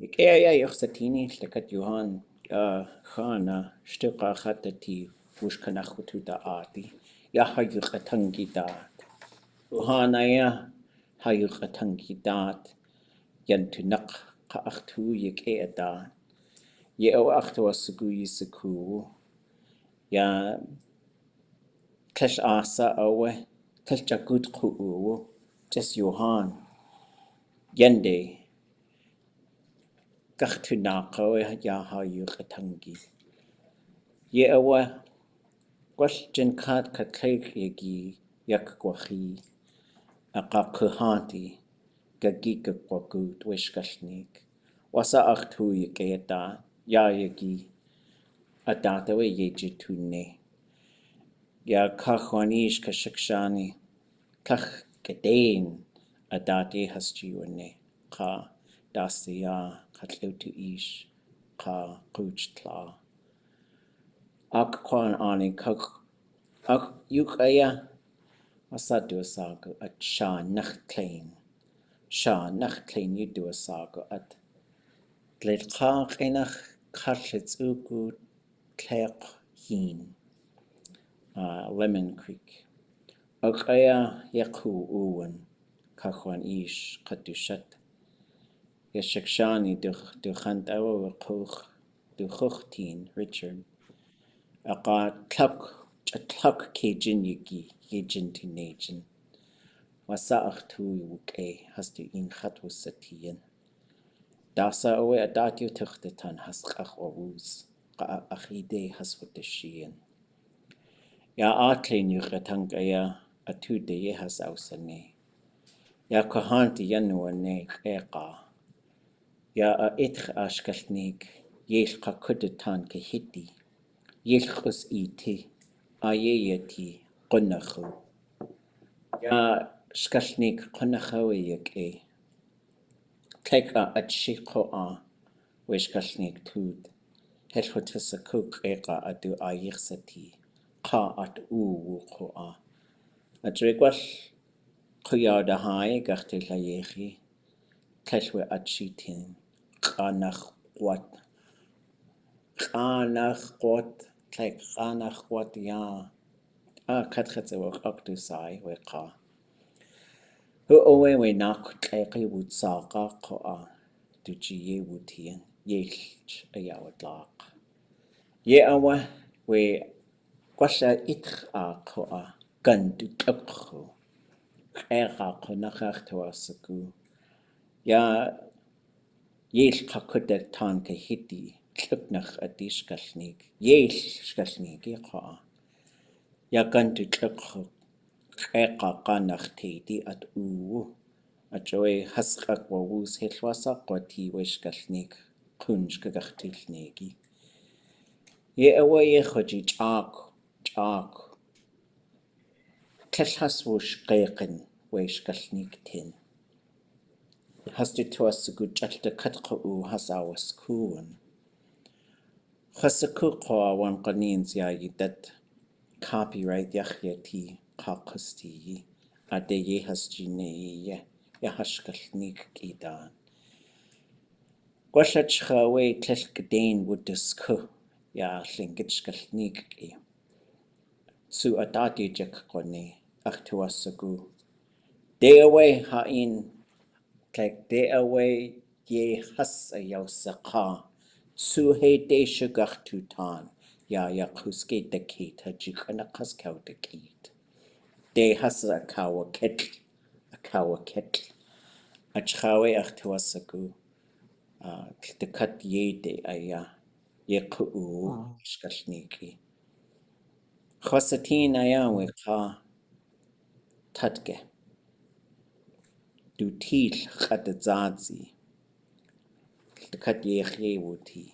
Kaya yoxatini lakat Johan khana shtuqa khatati wushkana khututa ati ya hayuqatangidat Johanna ya hayuqatangidat yantunak qaaqtu yekeda ye o achtwasugu yisuku ya klash asa awe klash jakut khu tes Johan yende Gachtunako ya hayuqatangi ye awa question kat yagyee yakwahi aqa Kuhaantí gagikakwagut wishkashnik wasa achtu yaketa yagyee adatawe yejitune ya kahwanish kashakshani kach gedein adate hasjiwane ka dasya katleutu ish ka kuchtla ak kwan ani kak ak yukaya asadu sago at Tlein yudu sago at Tlein enach x'úx'u tlákw hin Lemon Creek Okaya yaku uwan kahwan ish katushat yashakshani duchantawa duchuchtin Richard aqa tlákw kejin yejin tunajin wasa achtu wuke hastu in khatwasatiyan dasa awe adatyu tuchtatan ʼaduwóosʼ aadé haswatashiyan ya Tlein Kudatankahídi atude has ausane ya Kuhaantí yanuane eqa ya ashkalnik Yéil Kudatankahídi Yéil iti ayeyati qunakhu ya shkalnik qunakhu yagyee Teka atshikoa wishkalnik tud helhutasakuk eqa adu ayirsati qa ʼaduwóosʼ Adregwal kuyada hai gartela yagyee tlawe achitin qanachwat ya katratsewa aktusai weqa hu owe we nak tlaqi wutsaqa qoa dujiye wutian Yéil ayawadlaq ye awa we kwasha qoa gandu tlakkhu eqa qunaqartuasaku ya Yéil Kudatankahídi tluknach adishkalnik Yéil shkalnik qoa ya gandu tlakkhu eqa qanachtedi a'duwóosʼ ajoy hasqaqwawus helwasaqwati wishkalnik qunshkagartilnegi ye awa ye khoji chak Kelhaswush qeqin wishkalnik tin hastu tuasugu chalta katqu hasawaskuun Khasaku qoa wan qanin ziyayidat copyright yagyee qaqusti aadé hasjine yahashkalnik kidan Gwashachhawe tlelkdain wudusku ya lingitshkalnik ki su adati jakkone achtuasagu deawe hain deawe ye has ayawsaqa su he de shugartutan ya yakuske dekita jikanakas kaudekit de has akawa ketl achhawe achtuasagu dekat yede aya yeku shkalniki Khosatin aya weqa tatge du til qadazadzi dekat yagyee wuti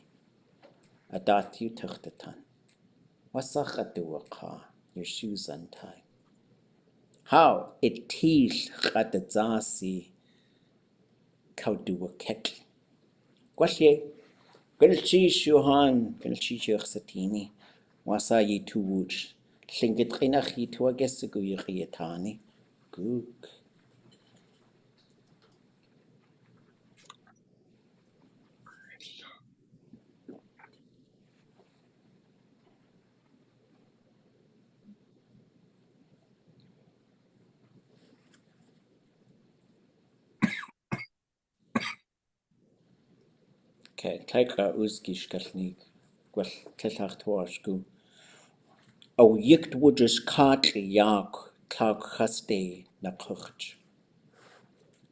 adat you tuchtatan wasakh aduwaqa your shoes untied how it til qadazasi kauduwaketl Gwasye Gulchish Johan Gulchish Yoxatini wasa ye tu wooch Lingit qinach ye tu agesigu yatani Gook Okay, tlákw úsgísgalnig, gwell tlachtwasgu. O yicht wudges kaatli yaak, tlákw chasté na kucht.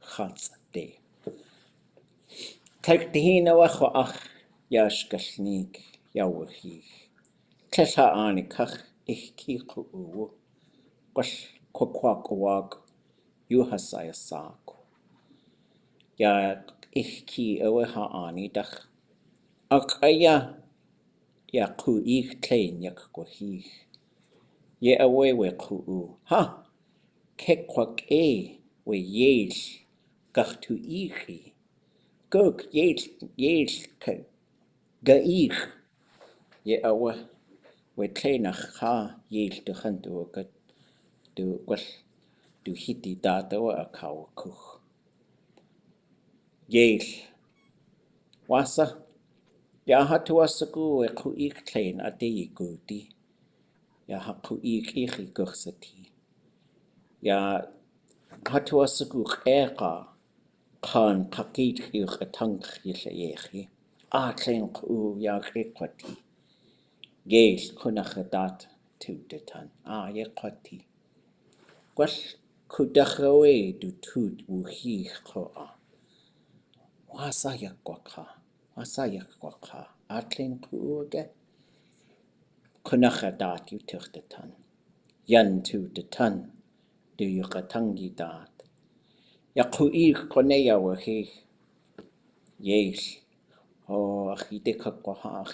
Chatsté. Tlákw dihina wacho ach, yasgalnig, yawachig. Tlasha anikach, ich kiku uwu. Gwell kwakwag, yuhasaya saak. Ya ich ki ewe ha anidach. Ak aya, ya ku ich Tlein yak gwahig. Ye awe we ku ha. Kekwak we Yéil gach tu ichi. Gog Yéil ga ich. Ye awe we Tleinach ha Yéil du chandu gat du gwell du hiti data wa a kawa kuch. Yéil wasa ya ha tu asagu we ku ich Tlein aadé I gudi. Ya ha ku ich guch sati. Ya ha tu asagu eka. Kan kakit hiuch a tank yechi. Tlein ya kwati. Yéil kunach a dat tu de tan. Ye kwati. Gwell kudachawe du tut wuhi choa. Wasa yak gwaka. Wasa yak gwaka. Tlein age. Kunach a dat you tuch de tan. Yan tu de tan. Du yukatangi dat. Ya koneya wahi. Yéil. Achide kakwaha.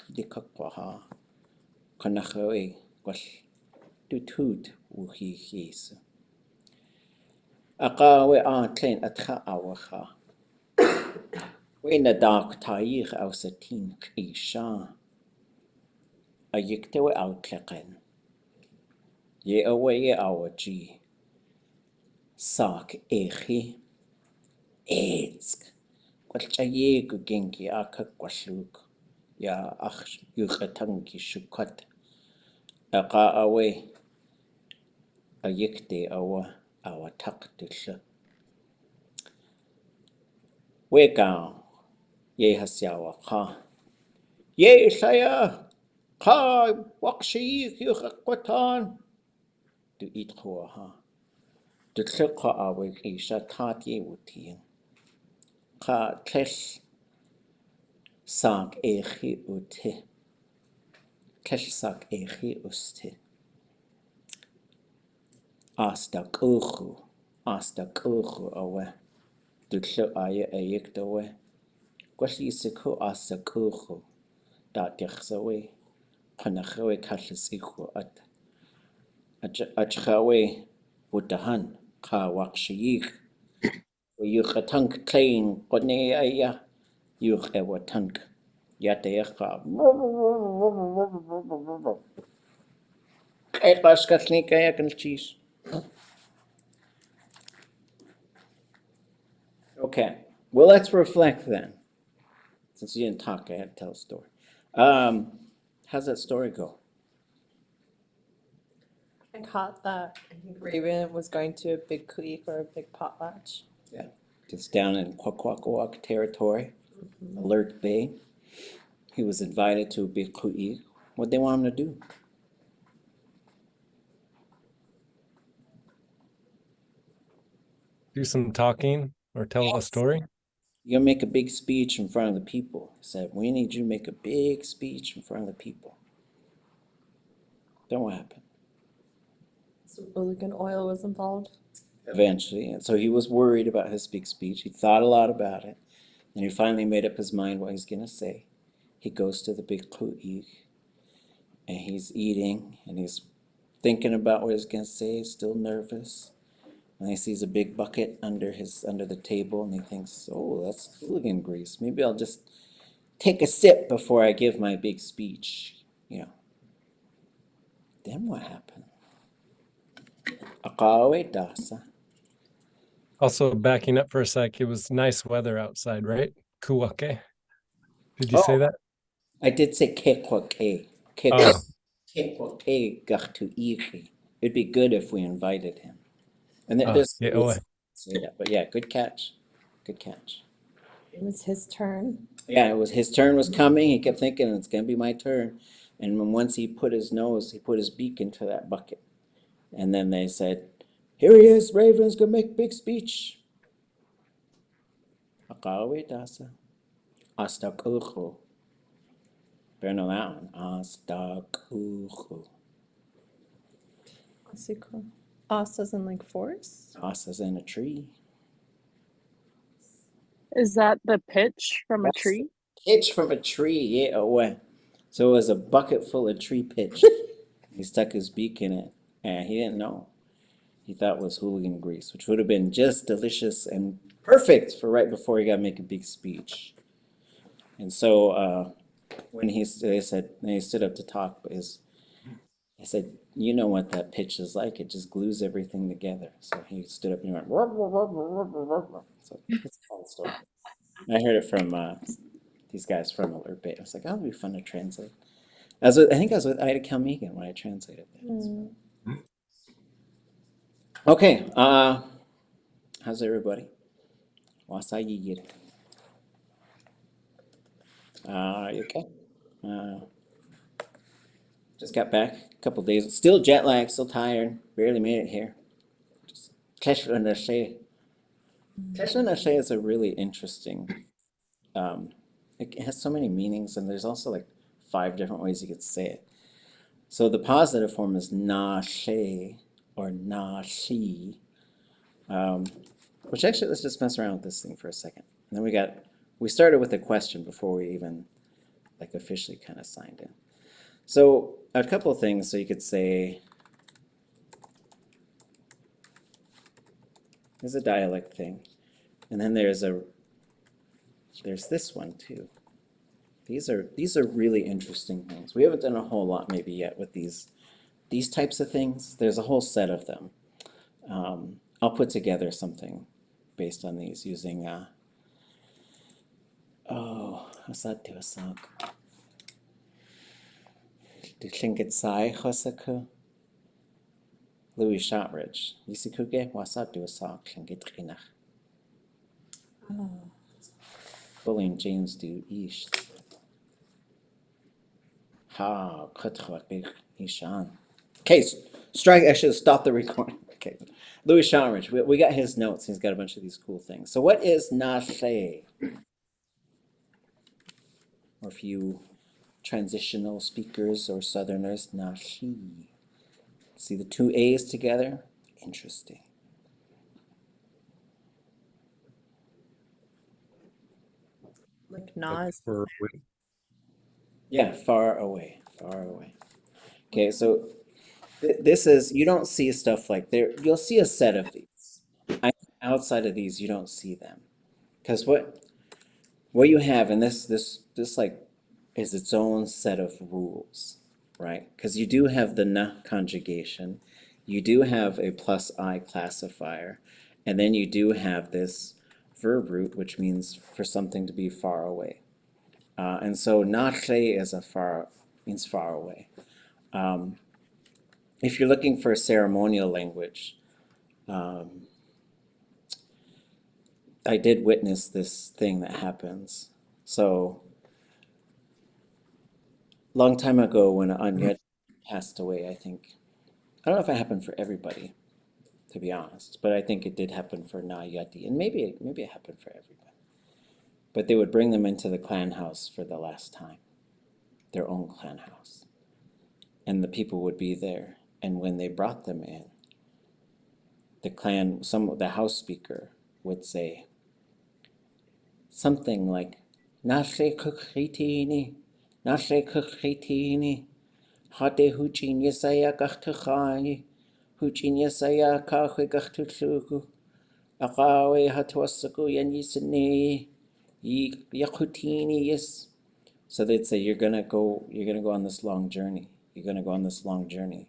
Kanachawe, gwell du tŵd whi Jesu. We Tlein atcha awacha. We na dag taich aus a tîn crisha. A yikte we outleqen. Ye awe ye awaji. Sak echi. Eetsk. Gwell yagyee gu gengi a kakwashug. Ya ach yuchatangi shukat. Awe a yikte awa takdisha. We gao ye hasyawa ka. Ye saya ka wakshi yuchakwatan. Du eat ha. Du tlukha awe isha tat ye wutin. Ka tlesh sak echi ute. Tlesh sak echi uste. Aasdaak'óox awe. Du tlu aya ayik dawe. Gwell isiku Aasdaak'óox. Dat dichsawe. Panachawe kallisiku at. Achchawe wudahan. Ka wakshiyik. Yuchatank Tlein kone aya. Yuch ewatank. Yateecha. Kajpashkalnik aya cheese. Okay, well, let's reflect then. Since you didn't talk, I had to tell a story. How's that story go? I caught that I think Raven was going to a big creek or a big potlatch. Yeah, it's down in Kuhaantí territory, Alert Bay. He was invited to a big creek. What they want him to do? Do some talking or tell a story? You're gonna make a big speech in front of the people. He said, we need you to make a big speech in front of the people. Then what happened? Some Ooligan oil was involved. Eventually, and so he was worried about his big speech. He thought a lot about it, and he finally made up his mind what he's gonna say. He goes to the big ku'ik, and he's eating, and he's thinking about what he's gonna say. He's still nervous, and he sees a big bucket under the table, and he thinks, "Oh, that's hooligan grease. Maybe I'll just take a sip before I give my big speech." Then what happened? Akawe dasa. Also, backing up for a sec, it was nice weather outside, right? Kuwake. Did you say Oh. that? I did say kekwake. Oh. Kekwake gachtu ichi. It'd be good if we invited him. And Oh, there's yeah, say that, but yeah, good catch. Good catch. It was his turn. Yeah, it was his turn was coming. He kept thinking it's gonna be my turn. And when once he put his beak into that bucket. And then they said, "Here he is, Raven's gonna make a big speech." Akawe dasa. Aasdaak'óox. Better know that one. Aasdaak'óox. What's it called? Os as in like forest? Asa's in a tree. Is that the pitch from a That's the tree? pitch from a tree, yeah, away. So it was a bucket full of tree pitch. He stuck his beak in it, and he didn't know. He thought it was hooligan grease, which would have been just delicious and perfect for right before he got to make a big speech. And so when he stood up to talk, he said, "You know what that pitch is like? It just glues everything together." So he stood up and he went, "Ruff, ruff, ruff, ruff, ruff, ruff, ruff." So it's a fun story. I heard it from these guys from Alert Bay. I was like, "Oh, it'd be fun to translate." I think I was with Ida Kalmegan when I translated that. Mm. Okay, how's everybody? Wasa Yéil. You okay? Just got back a couple days. Still jet lag, still tired. Barely made it here. Just naaséi. Naaséi is a really interesting. It has so many meanings, and there's also like 5 different ways you could say it. So the positive form is naaséi or naaséi, which actually let's just mess around with this thing for a second. And then we started with a question before we even like officially kind of signed in. So a couple of things. So you could say, there's a dialect thing, and then there's this one too. These are really interesting things. We haven't done a whole lot maybe yet with these types of things. There's a whole set of them. I'll put together something based on these using ʼaasdaak'óox. Louis Shotdridge. Yisikuge ʼaasdaak'óox tlingit. Oh. William James do East. Ha, Ishan. Okay, strike. I should have stopped the recording. Okay, Louis Shotdridge. We got his notes. He's got a bunch of these cool things. So, what is naaséi? Or if you transitional speakers or Southerners, naaséi. See the 2 A's together? Interesting. Like Nas. Yeah, far away, far away. Okay, so this is, you don't see stuff like there. You'll see a set of these. Outside of these, you don't see them. Because what you have, and this like is its own set of rules, right? Because you do have the na conjugation, you do have a plus I classifier, and then you do have this verb root, which means for something to be far away. And so naaléi means far away. If you're looking for a ceremonial language, I did witness this thing that happens. So, long time ago when Anya passed away, I think, I don't know if it happened for everybody, to be honest, but I think it did happen for Nayati, and maybe it happened for everybody. But they would bring them into the clan house for the last time, their own clan house. And the people would be there, and when they brought them in, the house speaker would say something like, "Naaséi kukhitini, naaséi kukhitini, hade huchin yesaya gachtachani, huchin yesaya kahwe gachtutlugu, akawe hatuasaku yanyisini, yakutini yes." So they'd say, you're gonna go on this long journey. You're gonna go on this long journey.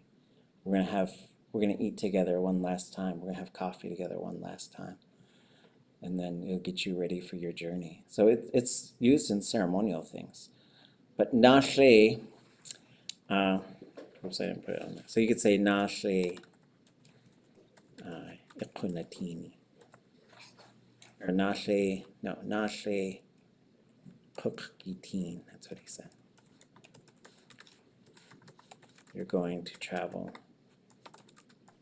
We're gonna eat together one last time. We're gonna have coffee together one last time. And then it'll get you ready for your journey. So it's used in ceremonial things. But naaséi, oops, I didn't put it on there. So you could say naaséi iqunatini. or naaléi, no, naaléi ʼadudli.átgi, that's what he said. You're going to travel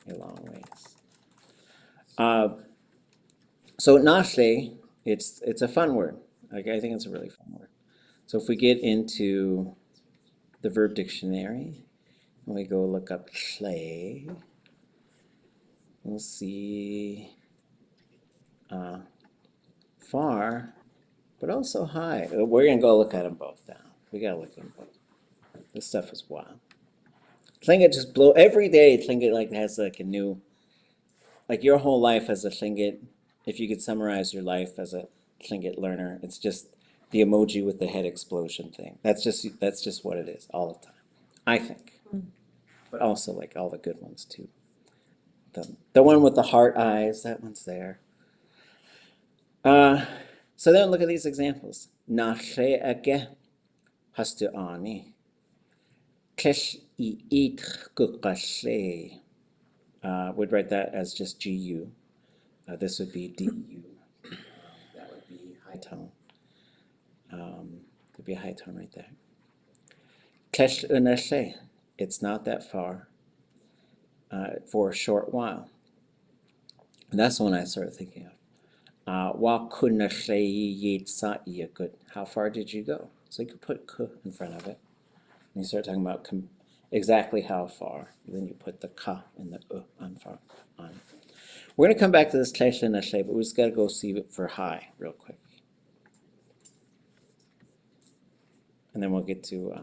a long ways. So naaséi, it's a fun word. Like, I think it's a really fun word. So if we get into the verb dictionary, and we go look up tlein, we'll see far, but also high. We're gonna go look at them both now. We gotta look at them both. This stuff is wild. Tlingit just blow every day. Tlingit like has like a new, like your whole life as a Tlingit. If you could summarize your life as a Tlingit learner, it's just the emoji with the head explosion thing. That's just what it is all the time, I think. But also like all the good ones too. The one with the heart eyes, that one's there. So then look at these examples. Naaséi hastuani. Would write that as just GU. This would be DU. That would be high tone. Could be a high tone right there. It's not that far. For a short while. And that's the one I started thinking of. Good. How far did you go? So you could put k in front of it. And you start talking about exactly how far. Then you put the ka and the on far on. We're going to come back to this tlein, but we just got to go see it for high real quick. And then we'll get to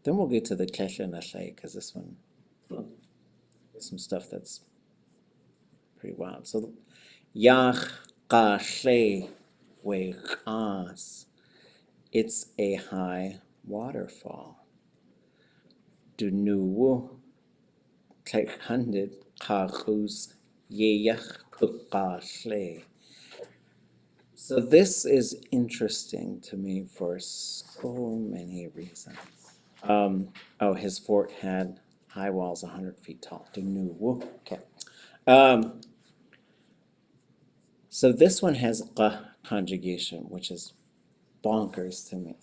the tlein, because this one is some stuff that's pretty wild. So yagyee, it's a high waterfall. Dunuwu, Tlein, So this is interesting to me for so many reasons. Oh, his fort had high walls 100 feet tall. Dunuwu. Okay. So this one has conjugation, which is bonkers to me,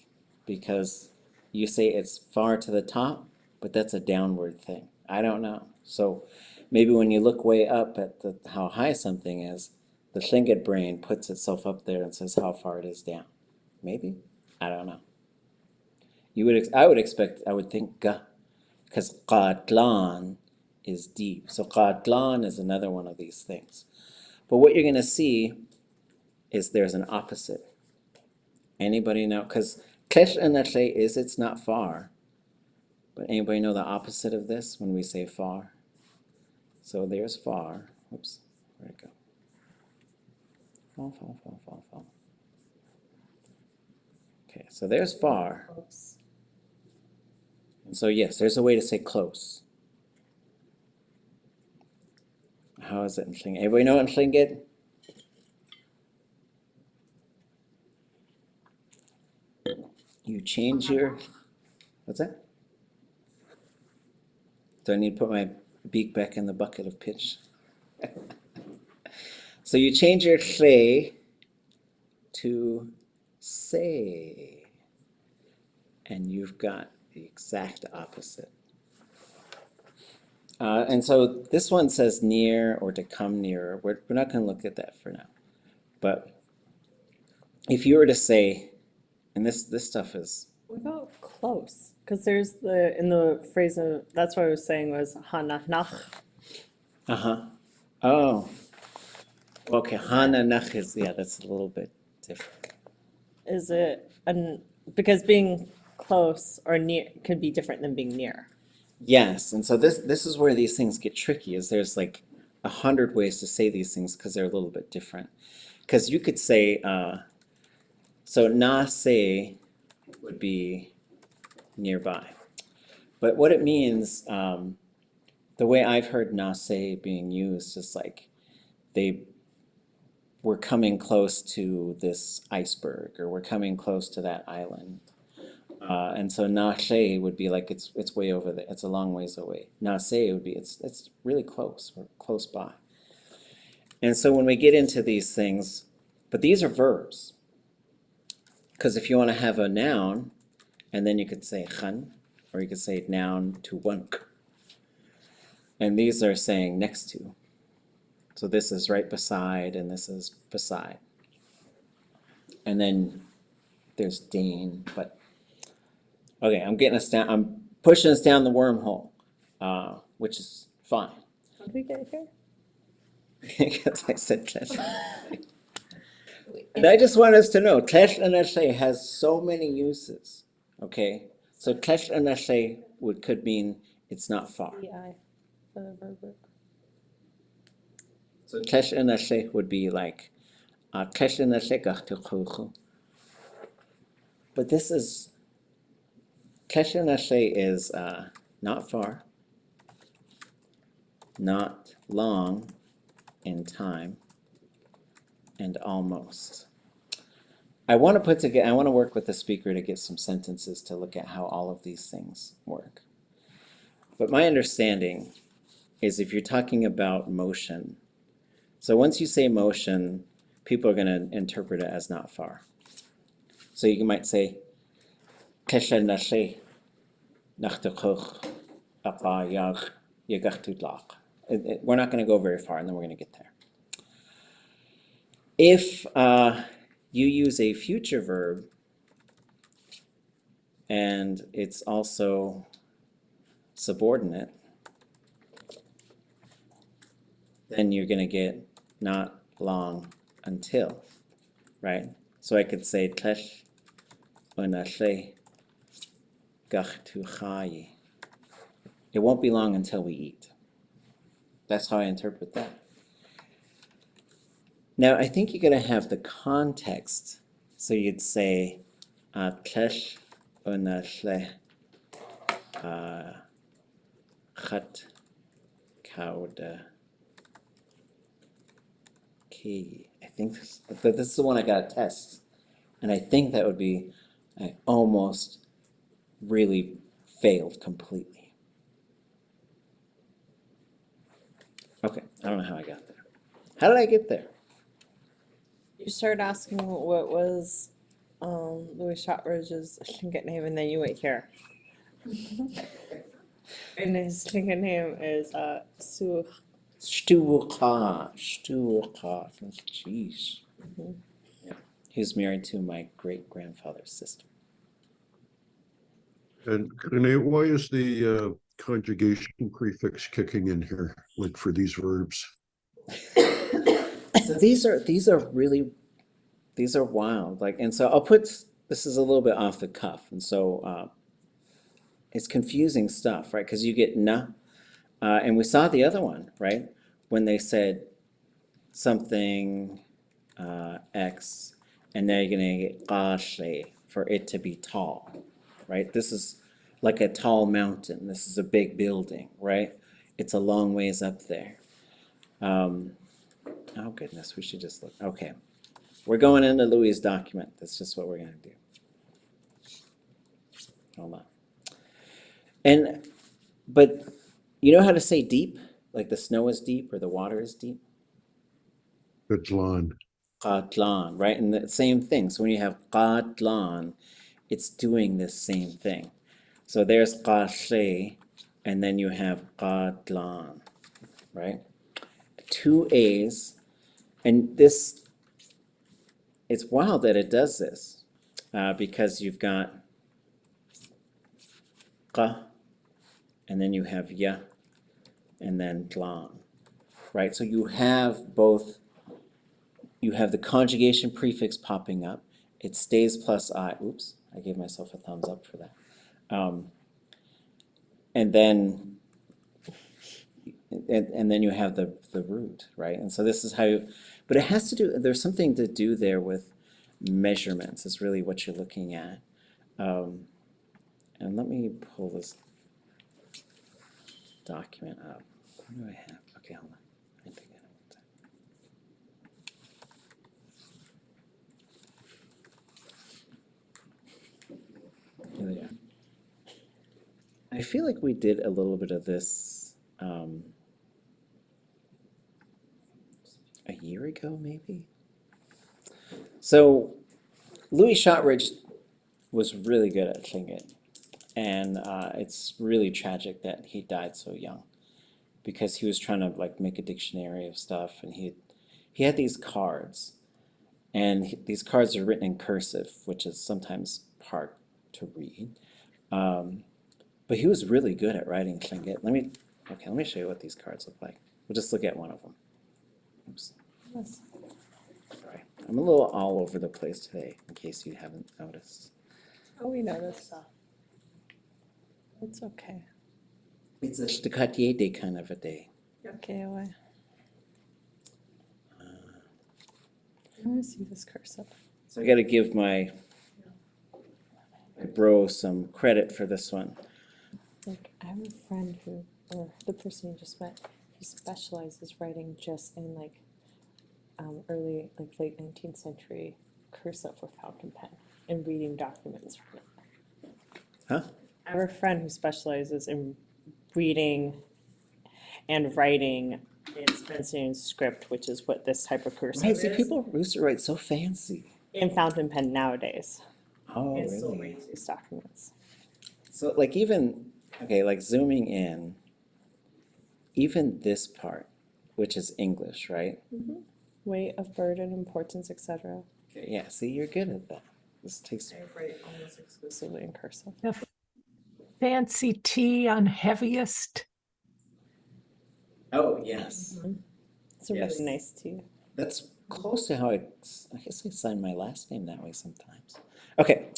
because you say it's far to the top, but that's a downward thing. I don't know. So maybe when you look way up at how high something is, the Tlingit brain puts itself up there and says how far it is down. Maybe? I don't know. I would think ga, because qatlan is deep. So qatlan is another one of these things. But what you're going to see is there's an opposite. Anybody know? Because tlein is it's not far. But anybody know the opposite of this when we say far? So there's far. Oops, where'd it go? Fall. Okay, so there's far. Close. And so yes, there's a way to say close. How is it in Tlingit? Everybody know it in Tlingit? You change your, what's that? Do I need to put my beak back in the bucket of pitch? So you change your tlein to say, and you've got the exact opposite. And so this one says near or to come nearer. We're not going to look at that for now. But if you were to say, and this stuff is, What about close? Because there's in the phrase of, that's what I was saying was hanach. oh, okay, hananach is, yeah, that's a little bit different. Is it, because being close or near could be different than being near. Yes, and so this is where these things get tricky, is there's like 100 ways to say these things because they're a little bit different. Because you could say, so naaséi would be nearby. But what it means, the way I've heard naaséi being used is like they were coming close to this iceberg, or we're coming close to that island. And so naaléi would be like it's way over there. It's a long ways away. Naaséi would be it's really close. We're close by. And so when we get into these things, But these are verbs. Because if you want to have a noun, and then you could say khan, or you could say noun to wank. And these are saying next to. So this is right beside, and this is beside. And then there's Dane, but okay, I'm getting us down. I'm pushing us down the wormhole, which is fine. How did we get here? Because I said Tlein. And I just want us to know, Tlein and naaséi has so many uses. Okay, so Tlein and naaséi could mean it's not far. EI for the verb group. So Tlein and naaséi would be like Tlein and naaséi x'úx'u. But this is Tlein and naaséi is not far, not long in time, and almost. I want to work with the speaker to get some sentences to look at how all of these things work. But my understanding is if you're talking about motion, so once you say motion, people are going to interpret it as not far. So you might say, Tlein naaséi ʼaduwóosʼ yagyee. We're not going to go very far, and then we're going to get there. If you use a future verb, and it's also subordinate, then you're going to get not long until, right? So I could say Tlein and naaséi Kudatankahídi. It won't be long until we eat. That's how I interpret that. Now, I think you're going to have the context. So you'd say, Tlein and naaséi Kudatankahídi. I think this is the one I got to test. And I think that would be, I almost really failed completely. Okay, I don't know how I got there. How did I get there? You started asking what was Louis Shotdridge's Tlingit name, and then you went here. And his Tlingit name is x'úx'u. Shtuqa. Jeez. Yeah. He was married to my great-grandfather's sister. And Renee, why is the conjugation prefix kicking in here, like for these verbs? So these are wild. Like, and so I'll put, this is a little bit off the cuff, and so it's confusing stuff, right? Because you get na, and we saw the other one, right? When they said something X, and now you're gonna get ʼaasdaak'óox for it to be tall, right? This is like a tall mountain. This is a big building, right? It's a long ways up there. Oh goodness, we should just look. Okay, we're going into Louis' document. That's just what we're gonna do. Hold on. But you know how to say deep? Like the snow is deep or the water is deep? Tlein. Tlein, right? And the same thing. So when you have Tlein, it's doing this same thing. So there's naaséi, and then you have Tlein, right? Two A's, and this, it's wild that it does this because you've got qa, and then you have ya, and then Tlein, right? So you have both, you have the conjugation prefix popping up. It stays plus I. Oops, I gave myself a thumbs up for that. And then you have the root, right? And so this is how you, but it has to do, there's something to do there with measurements is really what you're looking at. And let me pull this document up. What do I have? Okay, hold on. I think I know what's that. Here they are. I feel like we did a little bit of this a year ago, maybe. So Louis Shotdridge was really good at Tlingit, and it's really tragic that he died so young, because he was trying to like make a dictionary of stuff, and he had these cards, and these cards are written in cursive, which is sometimes hard to read. But he was really good at writing Tlingit. Let me show you what these cards look like. We'll just look at one of them. Oops. Yes. Sorry. I'm a little all over the place today, in case you haven't noticed. Oh, we know this stuff. It's okay. It's a Shotdridge day kind of a day. Okay, away. I want to see this cursive. So I got to give my bro some credit for this one. Like, I have a friend who, or the person you just met, he specializes writing just in like early, like late 19th century cursive with fountain pen and reading documents from it. Huh? I have a friend who specializes in reading and writing in Spencer script, which is what this type of cursive Right, see, is, people used to write so fancy. in fountain pen nowadays. Oh, It still really? reads these documents. So, like, even, okay, like zooming in, even this part, which is English, right? Weight of burden, importance, etc. Okay, yeah, see, you're good at that. This takes, I write almost exclusively in cursive. The fancy T on heaviest. oh, yes. It's a Yes. really nice tea. That's close to how I guess I sign my last name that way sometimes. Okay,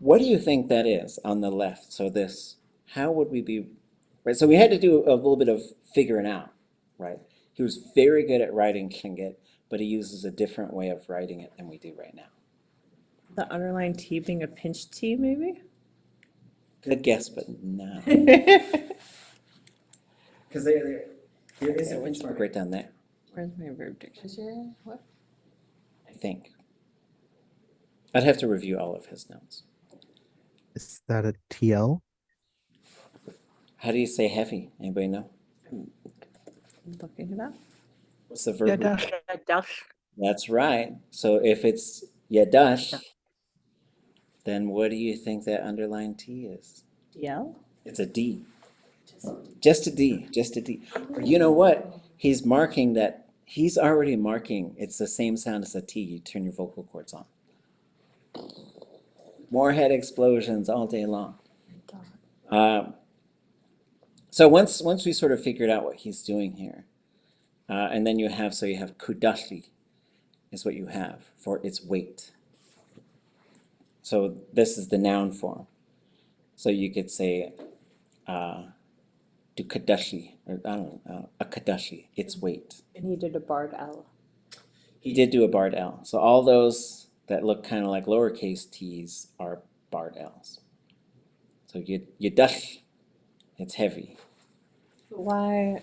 what do you think that is on the left? So this, how would we be, right? So we had to do a little bit of figuring out, right? He was very good at writing Tlingit, but he uses a different way of writing it than we do right now. The underlying T being a pinch T, maybe? Good guess, but no. Because there is a benchmark right down there, Where's my verb dictionary? What? I think. I'd have to review all of his notes. Is that a TL? How do you say heavy? Anybody know? I'm looking it up. What's the verb? Yadash. That's right. So if it's yadash, then what do you think that underlined T is? DL? It's a D. Just a D, just a D. You know what? He's marking that, he's already marking, it's the same sound as a T. You turn your vocal cords on. More head explosions all day long. So once we sort of figured out what he's doing here, and then you have kudatankahídi is what you have for its weight. So this is the noun form. So you could say dukadashi, or I don't know, akadashi, its weight. And he did a barred L. He did do a barred L. So all those that look kind of like lowercase t's are barred L's. So yadash, it's heavy. Why?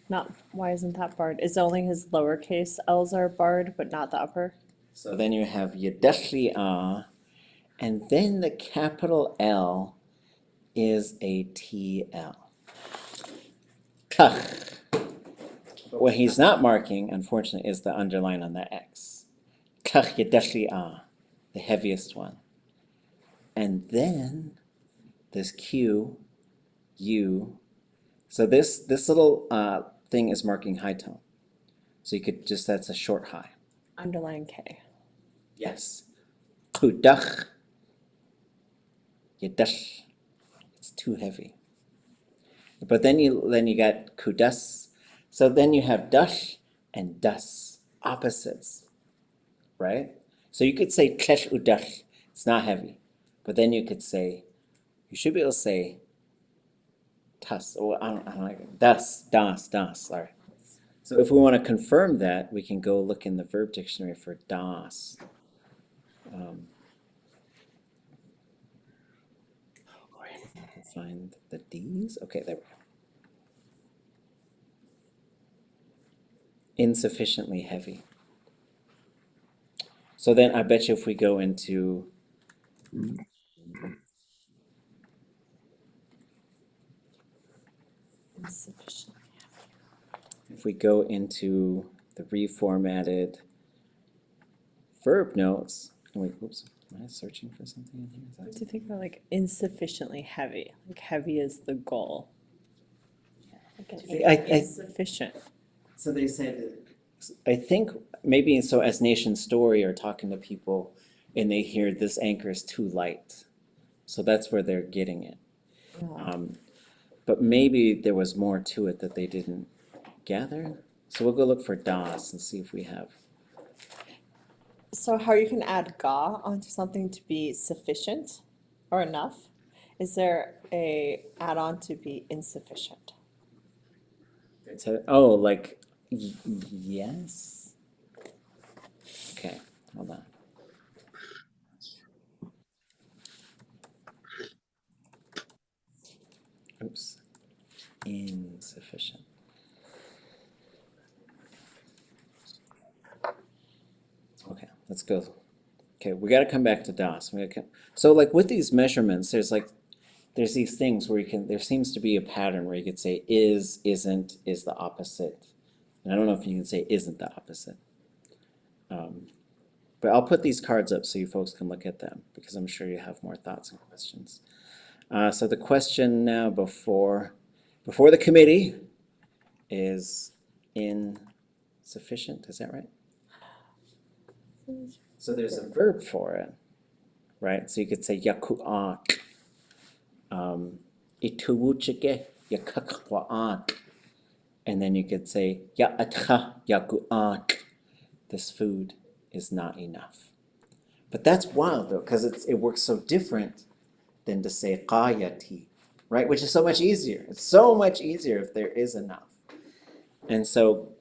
Not, why isn't that barred? Is only his lowercase L's are barred, but not the upper? So then you have yadashi, and then the capital L is a TL. Kach. But what he's not marking, unfortunately, is the underline on the X. Kach yadashi, the heaviest one. And then this Q, U. So this little thing is marking high tone. So you could just, that's a short high. Underline K. Yes. Kudach. Yadash. It's too heavy. But then you got kudas. So then you have dash and das, opposites, right? So you could say klesh udash. It's not heavy. But then you could say, you should be able to say tas. Oh, I don't like it. Das. Sorry. So if we want to confirm that, we can go look in the verb dictionary for das. Find the D's. Okay, there we go. Insufficiently heavy. So then I bet you if we go into Insufficiently. if we go into the reformatted verb notes. Oh, wait, oops. Am I searching for something in here? What do you think about like insufficiently heavy? Like heavy is the goal. Like insufficient. So they said, I think maybe so as Nation Story are talking to people and they hear this anchor is too light. So that's where they're getting it. But maybe there was more to it that they didn't gather. So we'll go look for das and see if we have. So how you can add ga onto something to be sufficient or enough? Is there a add-on to be insufficient? Oh, like, yes. Okay, hold on. Oops, insufficient. Okay, let's go. Okay, we got to come back to das. So like with these measurements, there's these things where there seems to be a pattern where you could say is, isn't, is the opposite. And I don't know if you can say isn't the opposite. But I'll put these cards up so you folks can look at them because I'm sure you have more thoughts and questions. So the question now before the committee is insufficient. Is that right? So there's a verb for it, right? So you could say yaku'at, ituwuchike, yakakwa'at, and then you could say ya'atcha yaku'at. This food is not enough. But that's wild though, because it works so different than to say qayati, right? Which is so much easier. It's so much easier if there is enough. And so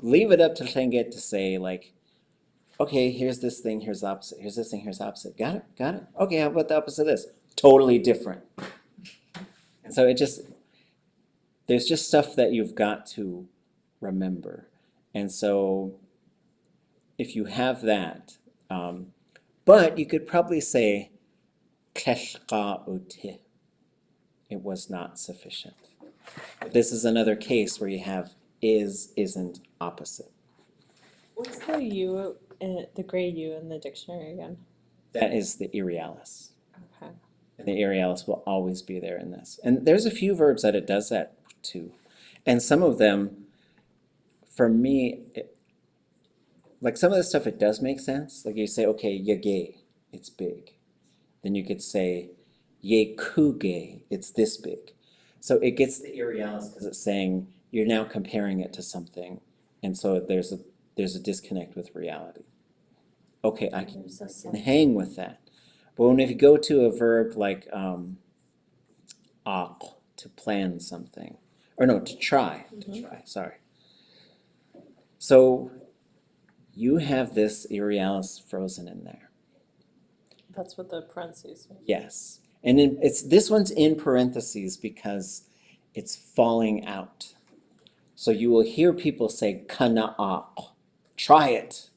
leave it up to Tlein to say like, okay, here's this thing, here's the opposite. Here's this thing, here's the opposite. Got it? Got it? Okay, how about the opposite of this? Totally different. And so there's just stuff that you've got to remember. And so if you have that, but you could probably say, it was not sufficient. This is another case where you have is, isn't, opposite. What's the U, the gray U in the dictionary again? That is the irrealis. Okay. And the irrealis will always be there in this. And there's a few verbs that it does that too. And some of them, for me, like some of the stuff, it does make sense. Like you say, okay, yagyee, it's big. Then you could say, kuge, it's this big. So it gets the irrealis because it's saying you're now comparing it to something. And so there's a disconnect with reality. Okay, I can hang with that. But when if you go to a verb like to plan something, or no, to try, sorry. So you have this irrealis frozen in there. That's what the parentheses mean. Yes. And this one's in parentheses because it's falling out. So you will hear people say kana'aq, try it.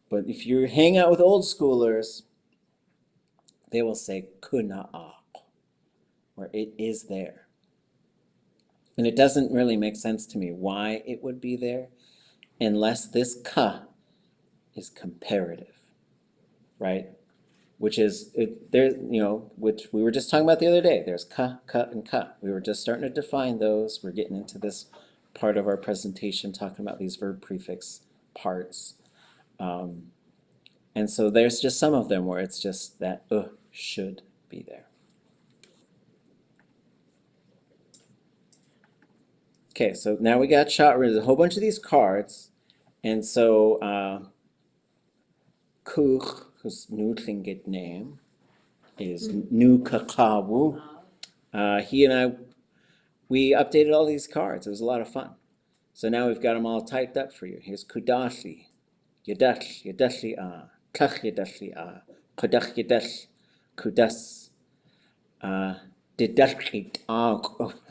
But if you hang out with old schoolers, they will say kuna'aq, where it is there. And it doesn't really make sense to me why it would be there unless this ka is comparative, right? Which is, which we were just talking about the other day. There's ka, and ka. We were just starting to define those. We're getting into this part of our presentation talking about these verb prefix parts. And so there's just some of them where it's just that should be there. Okay, so now we got Shotdridge, a whole bunch of these cards. And so Kuch, whose new Tlingit name is Nu Kakawu. He and we updated all these cards. It was a lot of fun. So now we've got them all typed up for you. Here's Kudatankahídi, Yadashli Kach Yadashli Kudach Yadash, Kudas, Didashli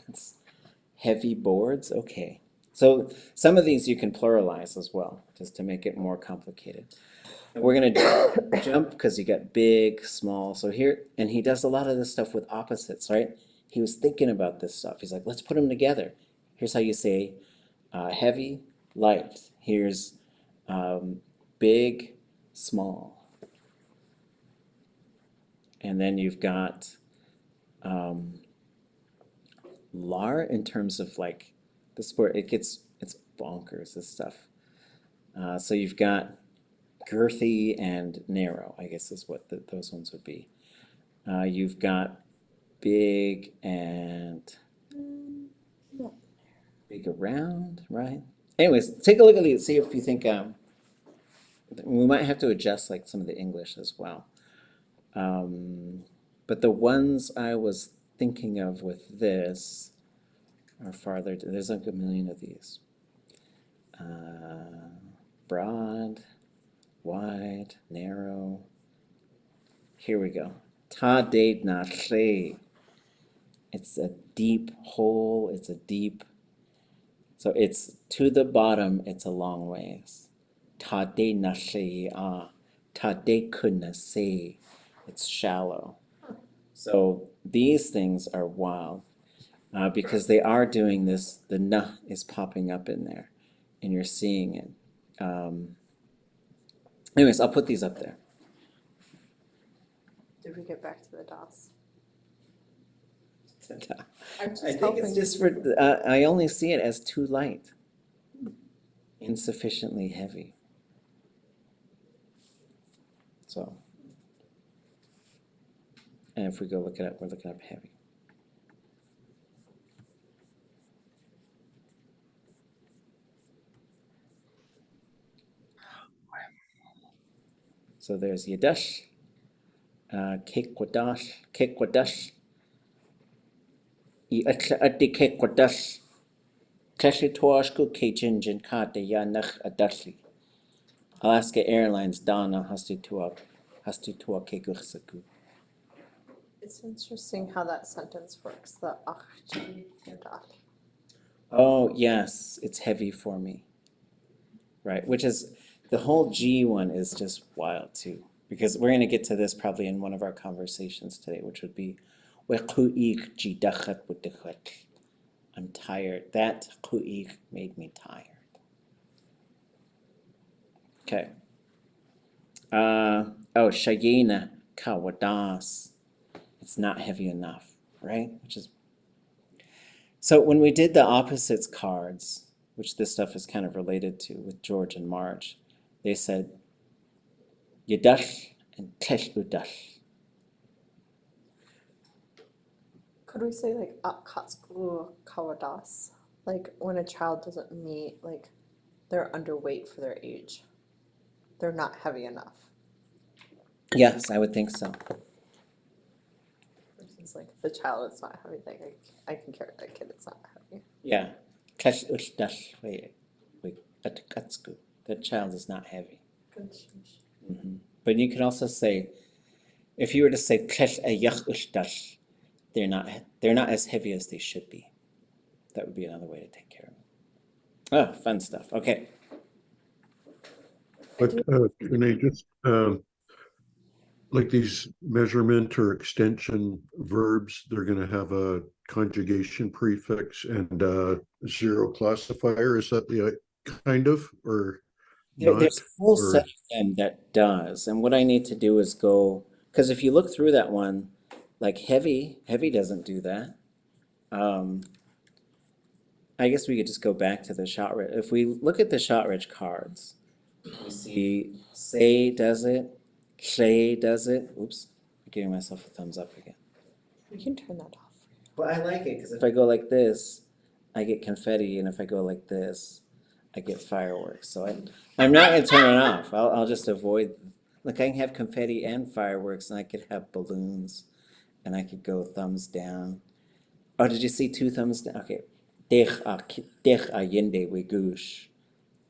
that's heavy boards. Okay. So some of these you can pluralize as well, just to make it more complicated. And we're going to jump because you got big, small. So here, and he does a lot of this stuff with opposites, right? He was thinking about this stuff. He's like, let's put them together. Here's how you say heavy, light. Here's big, small. And then you've got lar in terms of like the sport. It's bonkers, this stuff. So you've got girthy and narrow, I guess is what those ones would be. You've got big and big around, right? Anyways, take a look at these, see if you think we might have to adjust like some of the English as well. But the ones I was thinking of with this are farther. There's like a million of these. Broad, wide, narrow. Here we go. ʼaduwóosʼ naaséi. It's a deep hole. It's a deep. So it's to the bottom. It's a long ways. ʼaduwóosʼ naaséi. ʼaadé naaséi. It's shallow. So these things are wild because they are doing this. The na is popping up in there, and you're seeing it. Anyways, I'll put these up there. Did we get back to the DOS? I think it's just for. I only see it as too light, insufficiently heavy. So. And if we go look it up, we're looking up heavy. So there's Yadash, Kekwadash, ʼadudli.átgi, ʼaduwóosʼ ʼadudli. Alaska Airlines Dana Hastutua Kekuchsaku. It's interesting how that sentence works, the ʼági and ʼadudli. Oh, yes, it's heavy for me. Right, which is, the whole G one is just wild too. Because we're going to get to this probably in one of our conversations today, which would be, I'm tired. That ku'ik made me tired. Okay. Shayena kawadas. It's not heavy enough, right? Which is so when we did the opposites cards, which this stuff is kind of related to with George and Marge, they said Yadash and Tlein. Could we say like x'úx'u kawadas? Like when a child doesn't meet, like they're underweight for their age. They're not heavy enough. Yes, I would think so. Versus like the child is not heavy, like I can carry that kid, it's not heavy. Yeah. The child is not heavy. But you can also say, if you were to say they're not as heavy as they should be. That would be another way to take care of it. Oh, fun stuff. Okay. But can they just like these measurement or extension verbs, they're going to have a conjugation prefix and zero classifier. Is that the kind of or There's a whole or- set of them that does. And what I need to do is go, because if you look through that one, like heavy doesn't do that. I guess we could just go back to the Shotdridge. If we look at the Shotdridge cards, we see say does it, Shay does it. Oops, I'm giving myself a thumbs up again. You can turn that off. But I like it because if I go like this, I get confetti, and if I go like this, I get fireworks. So I'm not gonna turn it off. I'll just avoid. Look, I can have confetti and fireworks, and I could have balloons, and I could go thumbs down. Oh, did you see two thumbs down? Okay. Dech a yende wigoosh.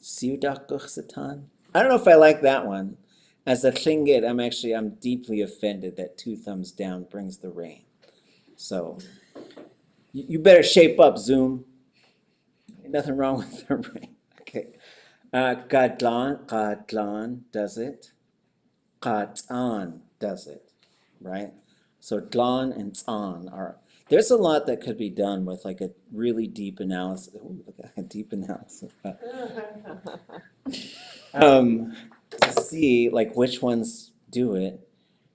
Siudakugh. I don't know if I like that one. As a Tlingit, I'm deeply offended that two thumbs down brings the rain. So you better shape up, Zoom. Ain't nothing wrong with the rain. Okay. Gadlan does it. Qatan does it, right? So dlan and tzan are. There's a lot that could be done with like a really deep analysis. Ooh, look at a deep analysis. to see like which ones do it,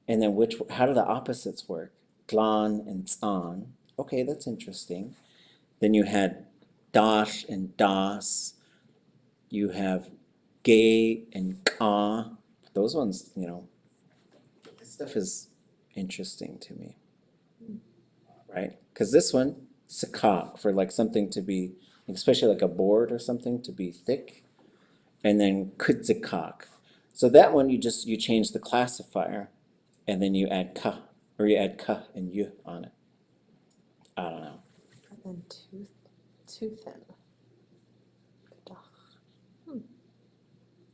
and then how do the opposites work? Tlan and tsan. Okay, that's interesting. Then you had dash and das. You have gay and ka. Those ones, this stuff is interesting to me, right? Because this one, sakak, for like something to be, especially like a board or something to be thick, and then kutzikak. So that one you change the classifier, and then you add ka, or you add ka and yu on it. I don't know. And then too thin.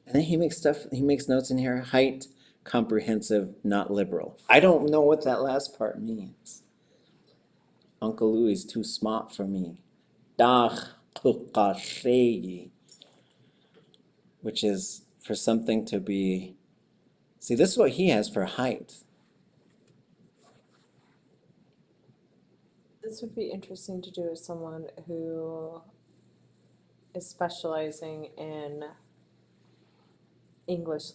And then he makes notes in here, height, comprehensive, not liberal. I don't know what that last part means. Uncle Louis is too smart for me. Tlakw, which is for something to be, see, this is what he has for height. This would be interesting to do with someone who is specializing in English,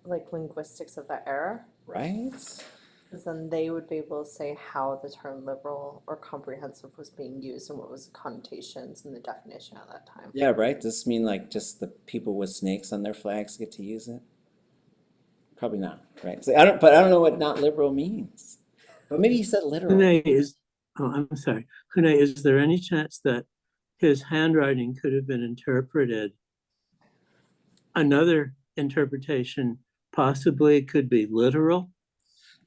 like linguistics of that era. Right? Because then they would be able to say how the term liberal or comprehensive was being used and what was the connotations and the definition at that time. Yeah, right? Does this mean like just the people with snakes on their flags get to use it? Probably not, right? So I don't know what not liberal means. But maybe he said literal. I'm sorry. Kunai, is there any chance that his handwriting could have been interpreted? Another interpretation possibly could be literal.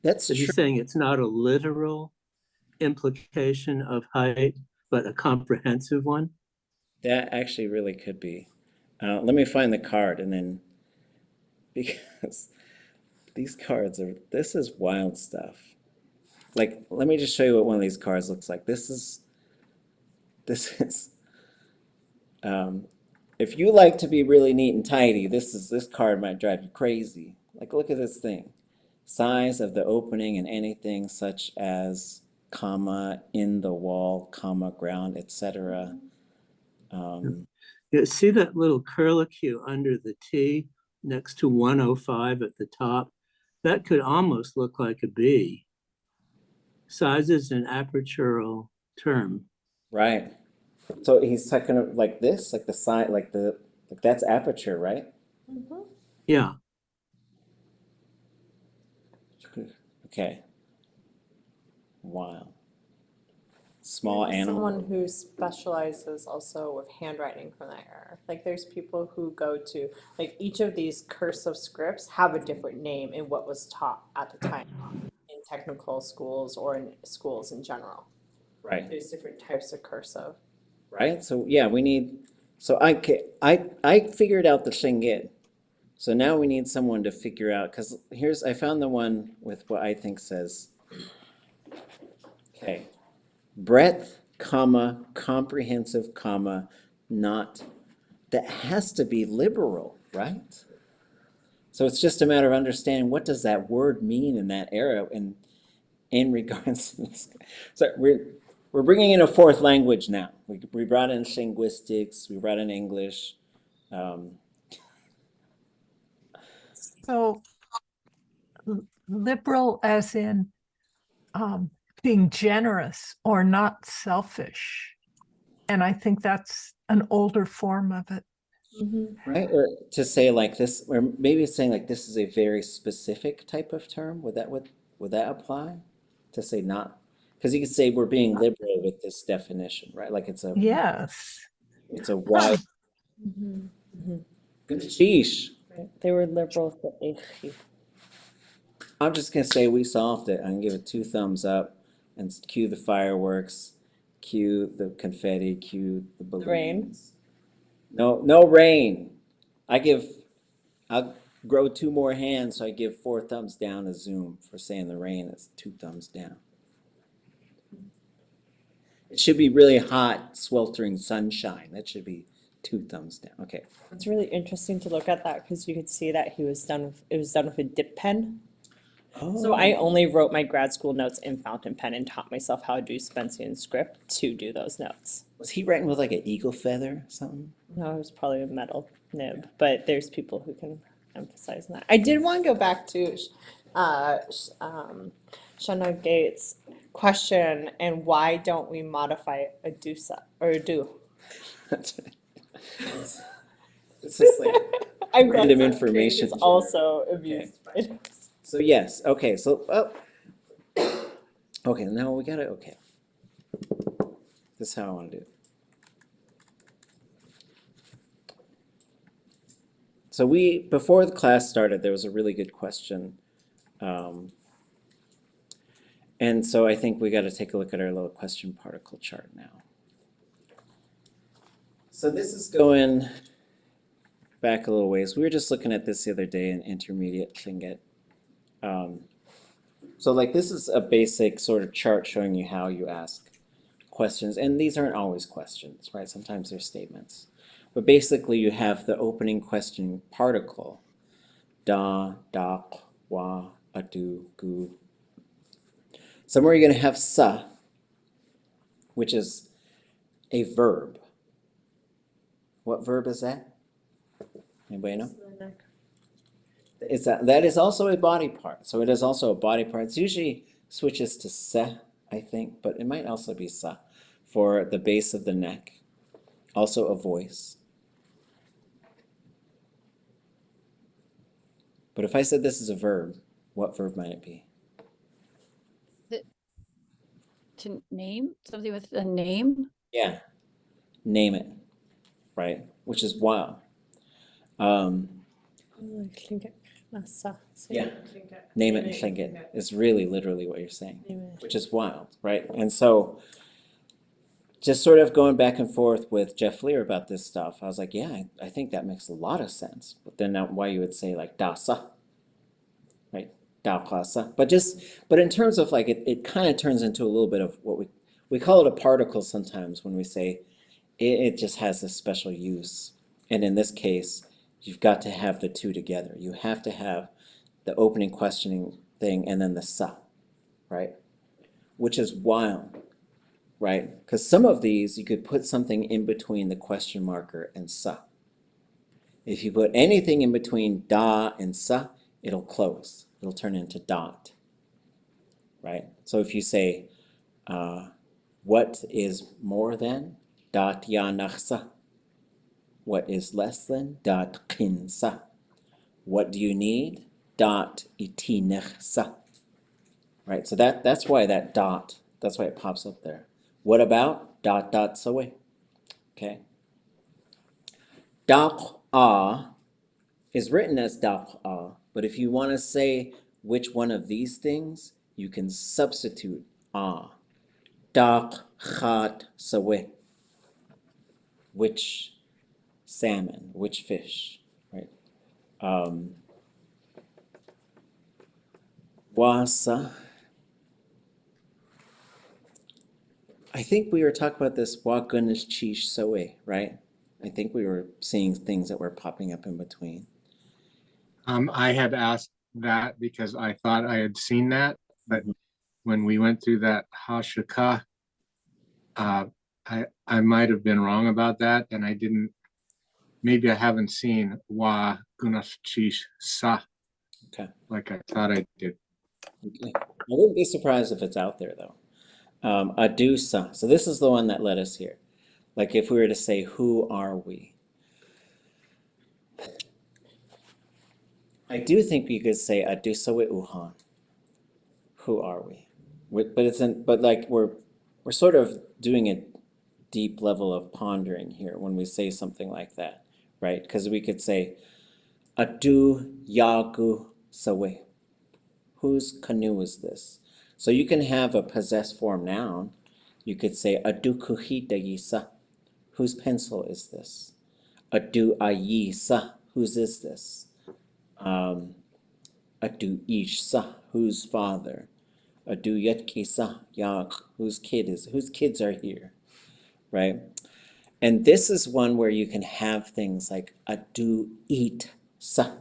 That's Is he true. saying it's not a literal implication of height, but a comprehensive one? That actually really could be. Let me find the card and then, because these cards this is wild stuff. Like, let me just show you what one of these cards looks like. This is, if you like to be really neat and tidy, this card might drive you crazy. Like, look at this thing. Size of the opening in anything such as comma, in the wall, comma, ground, etc. You see that little curlicue under the T next to 105 at the top? That could almost look like a B. Size is an apertural term. Right. So he's talking of like this, like the side, like that's aperture, right? Mm-hmm. Yeah. Okay. Wow. Small animal. Someone who specializes also with handwriting from that era. Like there's people who go to, like each of these cursive scripts have a different name in what was taught at the time in technical schools or in schools in general. Right. There's different types of cursive. Right. So yeah, so I figured out the Shingid. So now we need someone to figure out, because I found the one with what I think says, okay, breadth, comma, comprehensive, comma, not, that has to be liberal, right? So it's just a matter of understanding what does that word mean in that era in regards to this. So we're bringing in a fourth language now. We brought in linguistics, we brought in English. So liberal as in being generous or not selfish. And I think that's an older form of it. Mm-hmm. Right? Or to say like this, or maybe it's saying like this is a very specific type of term. Would that apply? To say not, because you could say we're being liberal with this definition, right? Like it's a Yes. wide. Mm-hmm. Mm-hmm. Good sheesh. Right. They were liberal for ʼadudli.átgi. I'm just gonna say we solved it. I'm gonna give it 2 thumbs up and cue the fireworks, cue the confetti, cue the balloons. Rain. No rain. I'll grow 2 more hands, so I give 4 thumbs down to Zoom for saying the rain is 2 thumbs down. It should be really hot, sweltering sunshine. That should be 2 thumbs down. Okay. It's really interesting to look at that because you could see that it was done with a dip pen. Oh. So I only wrote my grad school notes in fountain pen and taught myself how to do Spencean script to do those notes. Was he writing with like an eagle feather or something? No, it was probably a metal nib, but there's people who can emphasize that. I did want to go back to Shana Gates' question, and why don't we modify adusa or adu? That's right. It's just like I'm glad random Seth information is also amused by this. so yes, okay, so okay, now we gotta okay. This is how I want to do it. So before the class started, there was a really good question. And so I think we got to take a look at our little question particle chart now. So this is going back a little ways. We were just looking at this the other day in intermediate Tlingit. So like this is a basic sort of chart showing you how you ask questions. And these aren't always questions, right? Sometimes they're statements. But basically you have the opening question particle. Da, dak, wa, adu, gu. Somewhere you're going to have sa, which is a verb. What verb is that? Anybody know? That is also a body part. So it is also a body part. It usually switches to se, I think, but it might also be sa for the base of the neck. Also a voice. But if I said this is a verb, what verb might it be? To name something with a name? Yeah, name it, right? Which is wild. Yeah, name it and Tlingit is really literally what you're saying, which is wild, right? And so just sort of going back and forth with Jeff Lear about this stuff, I was like, yeah, I think that makes a lot of sense. But then why you would say like dasa, right? Daklasa. But in terms of like, it kind of turns into a little bit of what we call it a particle sometimes when we say it just has a special use. And in this case, you've got to have the two together. You have to have the opening questioning thing and then the sa, right? Which is wild, right? Because some of these, you could put something in between the question marker and sa. If you put anything in between da and sa, it'll close. It'll turn into dot, right? So if you say, what is more than? Dot ya nachsa. What is less than? Dot kinsa. What do you need? Dot iti nechsa. Right, so that's why that dot, that's why it pops up there. What about? Dot dot sawe. Okay. Tlákw is written as tlákw, but if you want to say which one of these things, you can substitute a. Tlákw chat sawe. Which salmon, which fish, right? Wasa. I think we were talking about this wagunish chish sawe, right? I think we were seeing things that were popping up in between. I had asked that because I thought I had seen that, but when we went through that hashaka, I might have been wrong about that, and I didn't. Maybe I haven't seen wa gunachish sa. Okay. Like I thought I did. Okay. I wouldn't be surprised if it's out there though. Adusa. So this is the one that led us here. Like if we were to say, who are we? I do think you could say adusawe uhan. Who are we? But like we're sort of doing a deep level of pondering here when we say something like that, right? Because we could say adu yagu sawe. Whose canoe is this? So you can have a possessed form noun. You could say adu kuhitagisa. Whose pencil is this? Adu ayisa. Whose is this? Adu ishsa. Whose father? Adu yatkisa. Yak. Whose kids are here? Right? And this is one where you can have things like adu eat sa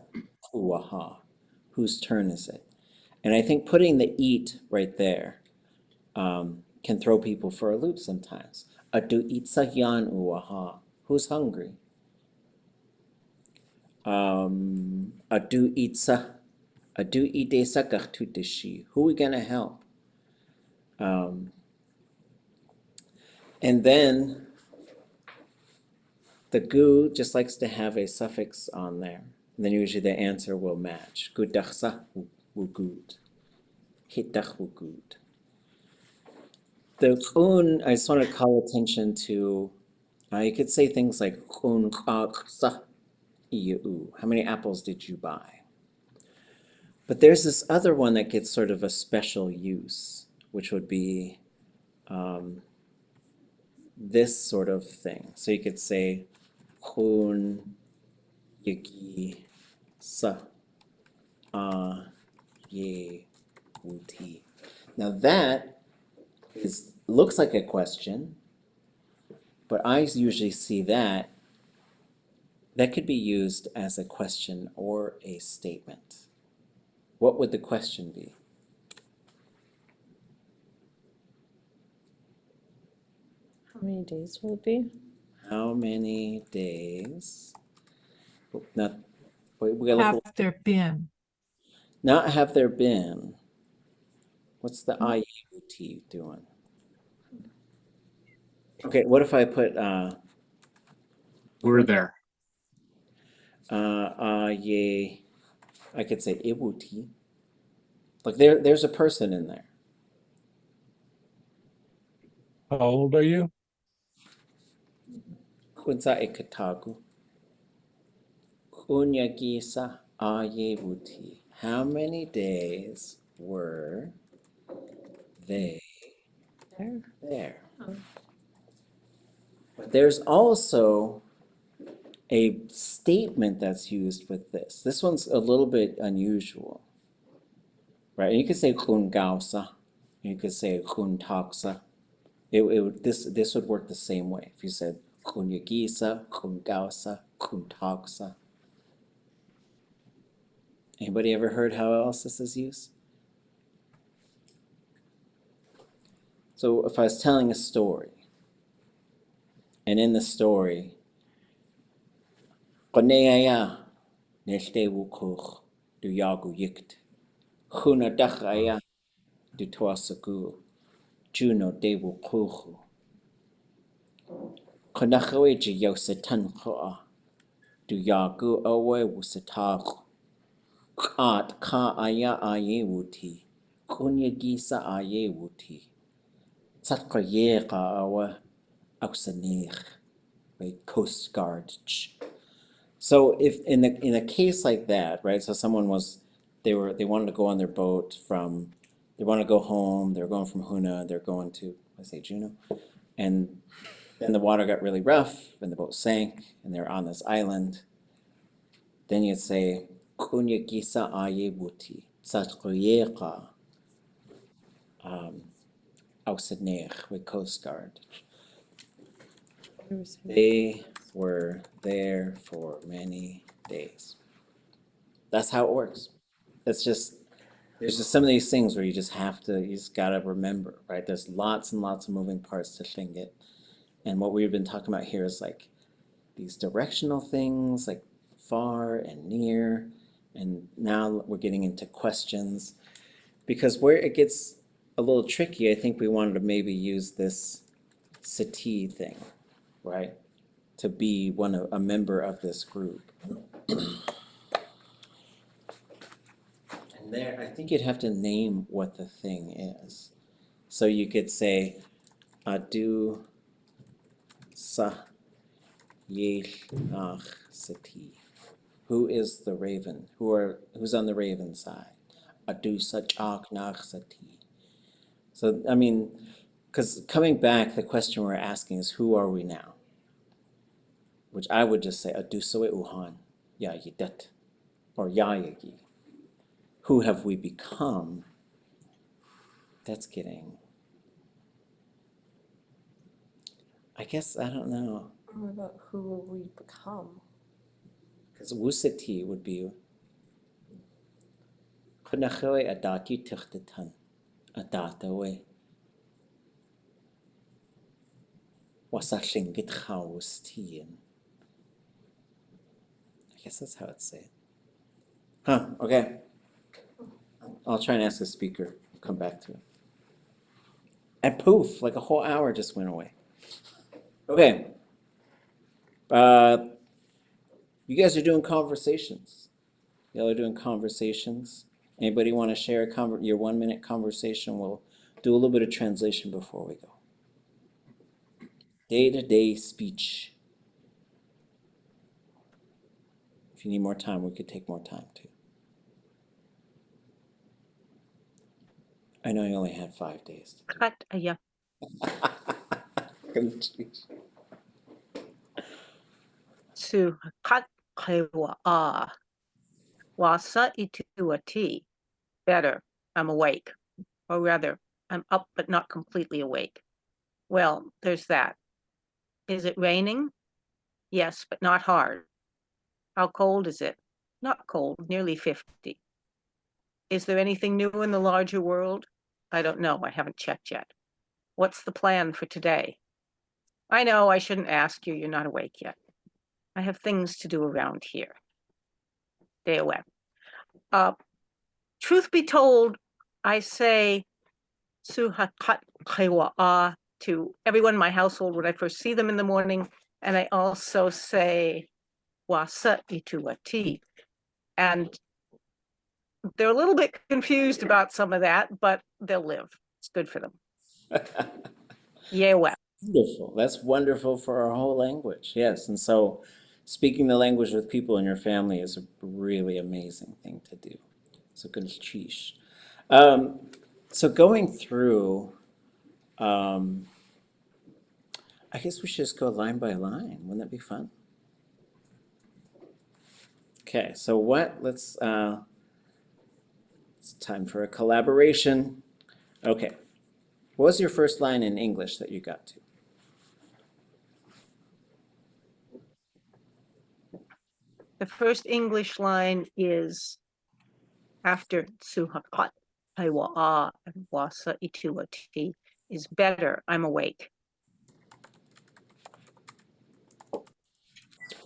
kuaha. Whose turn is it? And I think putting the eat right there can throw people for a loop sometimes. Adu eat sa yan uaha. Who's hungry? Adu itsa. Adu idesa gachtudishi. Who are we gonna help? And then the gu just likes to have a suffix on there. And then usually the answer will match. Gudachsa wugut. Hitach wugut. The kun, I just want to call attention to, you could say things like kun sa iu. How many apples did you buy? But there's this other one that gets sort of a special use, which would be this sort of thing. So you could say kun yagyee sa aadé wuti. Now that looks like a question, but I usually see that could be used as a question or a statement. What would the question be? How many days will it be? How many days? Not, we gotta Have look. there been? Not have there been. What's the IUT doing? Okay, what if I put We're there. Yéil? I could say iwuti. Like there's a person in there. How old are you? Kunsa ikatagu. Kunyagisa ayewuti. How many days were they there? But there's also a statement that's used with this. This one's a little bit unusual, right? And you could say kun gausa. You could say kun taksa. This would work the same way. If you said kun yagisa, kun gausa, kun taksa. Anybody ever heard how else this is used? So if I was telling a story, and in the story, Qoneaya nelte wukuch du yagu yikt. Huna dachaya du tuasagu. Juno de wukuchu. Qonachaweji yosatan koa. Du yagu awe wusatach. At ka aya aye wuti. Kunya gisa aye wuti. Satka yeka awa ausanich. Coast Guard. So if in a case like that, right? So someone they wanted to go on their boat they want to go home. They're going from Huna. They're going to, let's say, Juneau, and then the water got really rough and the boat sank and they're on this island. Then you'd say Kunya gisa aye wuti tsatkuyeka ausadnech with Coast Guard. They were there for many days. That's how it works. It's just, there's just some of these things where you just gotta remember, right? There's lots and lots of moving parts to Tlingit. And what we've been talking about here is like these directional things, like far and near. And now we're getting into questions. Because where it gets a little tricky, I think we wanted to maybe use this sati thing, right? To be a member of this group. And there, I think you'd have to name what the thing is. So you could say, adu sa Yéil nach sati. Who is the raven? Who's on the raven side? Adu sa chak nach sati. So, I mean, because coming back, the question we're asking is, who are we now? Which I would just say, adu soe uhan, yagyee, or yagyee. Who have we become? That's getting, I guess, I don't know. What about who will we become? Because wusati would be Kunachoe adati tichtatan adatawe wasashingit chaustien. guess that's how it's said. Huh, okay. I'll try and ask the speaker. I'll come back to it. And poof, like a whole hour just went away. Okay. You guys are doing conversations. Y'all are doing conversations. Anybody want to share your 1 minute conversation? We'll do a little bit of translation before we go. Day-to-day speech. If you need more time, we could take more time too. I know you only had 5 days. Yeah. To cut wasa ituati. Better, I'm awake. Or rather, I'm up but not completely awake. Well, there's that. Is it raining? Yes, but not hard. How cold is it? Not cold, nearly 50. Is there anything new in the larger world? I don't know, I haven't checked yet. What's the plan for today? I know I shouldn't ask you, you're not awake yet. I have things to do around here. Stay away. Truth be told, I say suhakat khewa to everyone in my household when I first see them in the morning, and I also say wasa ituati. And they're a little bit confused about some of that, but they'll live. It's good for them. Yéil. Wonderful. That's wonderful for our whole language. Yes. And so speaking the language with people in your family is a really amazing thing to do. So good cheesh. So going through, I guess we should just go line by line. Wouldn't that be fun? Okay, so it's time for a collaboration. Okay, what was your first line in English that you got to? The first English line is after suhakat paiwa'a and wasa ituati is better, I'm awake.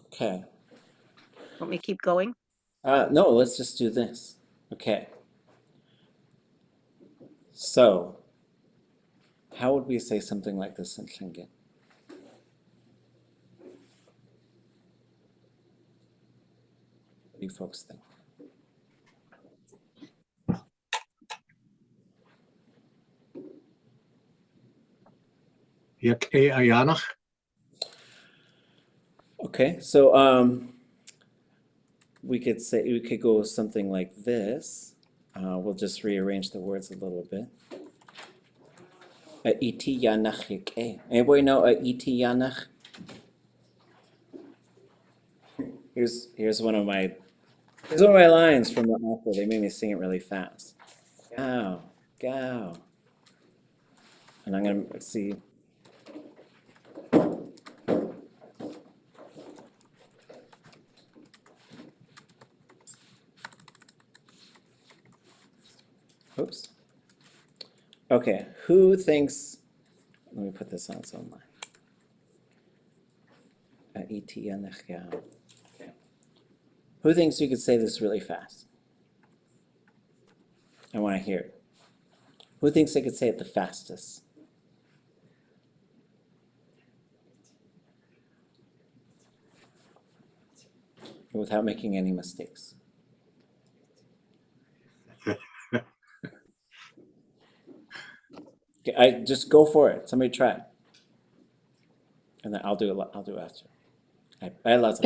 Okay. Want me to keep going? No, let's just do this. Okay. So, how would we say something like this in Lingi? What do you folks think? Yagyee ayanach. Okay, so we could go something like this. We'll just rearrange the words a little bit. A'iti yanach yagyee. Anybody know a'iti yanach? Here's one of my lines from the opera. They made me sing it really fast. Gow, gow. And I'm gonna see. Oops. Okay, who thinks, let me put this on its own line. Okay. Who thinks you could say this really fast? I want to hear it. Who thinks they could say it the fastest? Without making any mistakes. Okay, I just go for it. Somebody try it. And then I'll do after. I had lots of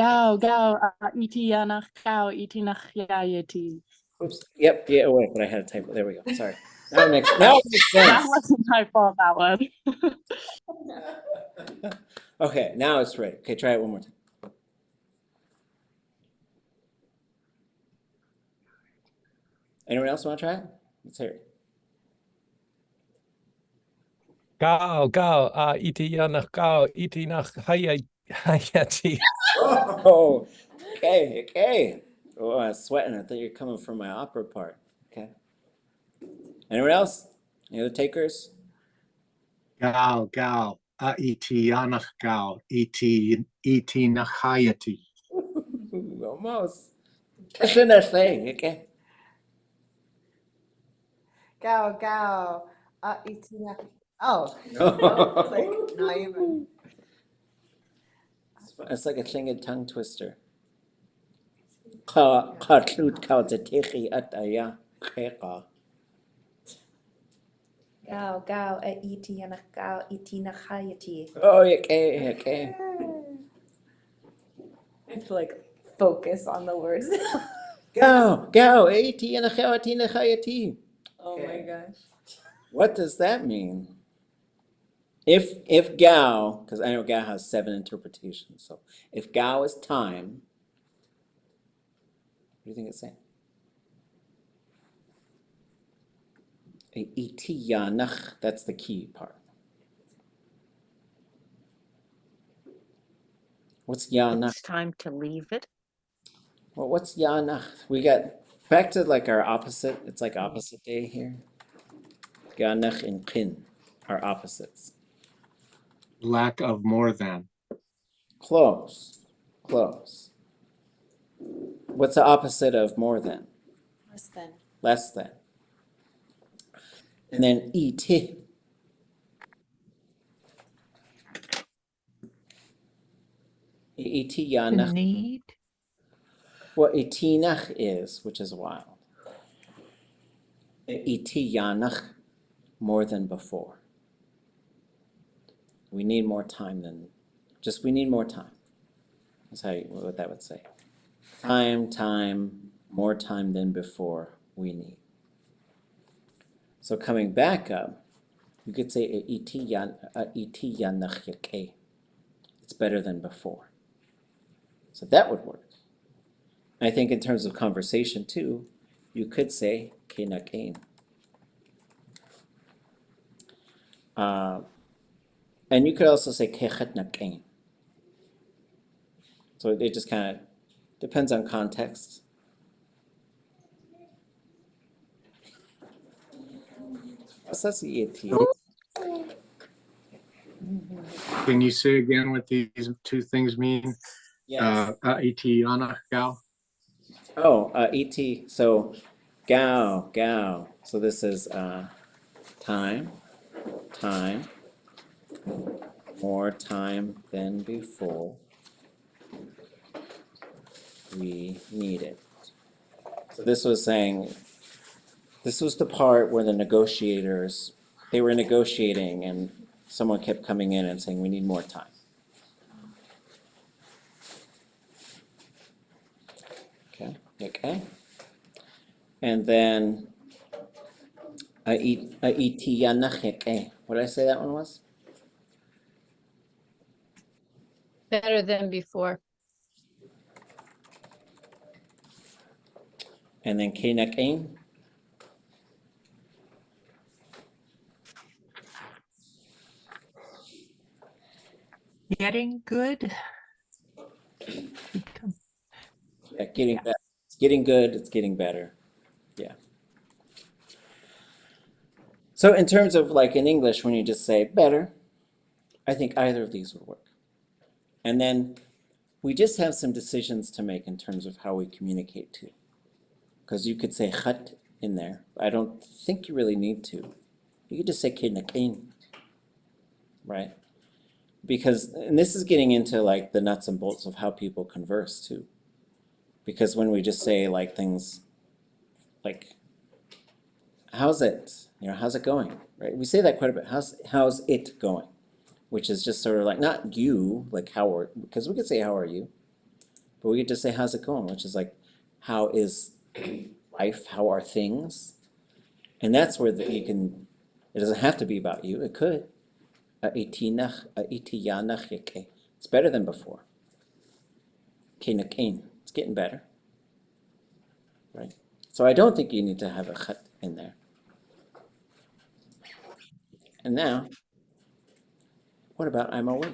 iti yanach gao iti nach yayeti. Oops. Yep, yeah, wait, but I had a typo. There we go. Sorry. Now it makes sense. That wasn't my fault, that one. Okay, now it's ready. Okay, try it one more time. Anyone else want to try it? Let's hear it. Gao, iti yanach gao, iti nach hayati. Oh, okay. Oh, I was sweating. I thought you were coming from my opera part. Okay. Anyone else? Any other takers? Gal. A'iti yanach gal. Iti nachayati. almost. I shouldn't say, okay? Gao, gao. Itina. Oh, like, not even. It's like a Tlingit tongue twister. Kudatankahídi ʼaduwóosʼ. Gao, gao, ʼaduwóosʼ. Oh, okay. I have to like focus on the words. Go, ʼaduwóosʼ. Oh my gosh. What does that mean? If Gao, because I know Gao has 7 interpretations, so if Gao is time, what do you think it's saying? Itiyanach, that's the key part. What's yanach? It's time to leave it. Well, what's yanach? We got back to like our opposite. It's like opposite day here. Yanach and kin are opposites. Lack of more than. Close. What's the opposite of more than? Less than. Less than. And then iti. Iti The yanach. need. What itinach is, which is wild. Iti yanach, more than before. We need more time than, we need more time. That's what that would say. Time, more time than before we need. So coming back up, you could say iti yanach yagyee. It's better than before. So that would work. I think in terms of conversation too, you could say kinakain. And you could also say kechetnakain. So it just kind of depends on context. Can you say again what these two things mean? Yes. Itiyanach Gao. Oh, et. So gao. So this is time, more time than before we need it. So this was saying, this was the part where the negotiators, they were negotiating and someone kept coming in and saying, we need more time. Okay. And then what did I say that one was? Better than before. And then kinakain. Getting good. Yeah, getting better. It's getting good, it's getting better. Yeah. So in terms of like in English, when you just say better, I think either of these would work. And then we just have some decisions to make in terms of how we communicate too. Because you could say khat in there. I don't think you really need to. You could just say kinakain, right? Because, and this is getting into like the nuts and bolts of how people converse too. Because when we just say like things like, how's it? How's it going? Right? We say that quite a bit. How's it going? Which is just sort of like, not you, like because we could say how are you, but we could just say how's it going, which is like, how is life? How are things? And that's where it doesn't have to be about you. It could. It's better than before. It's getting better. Right? So I don't think you need to have a khat in there. And now, what about I'm awake?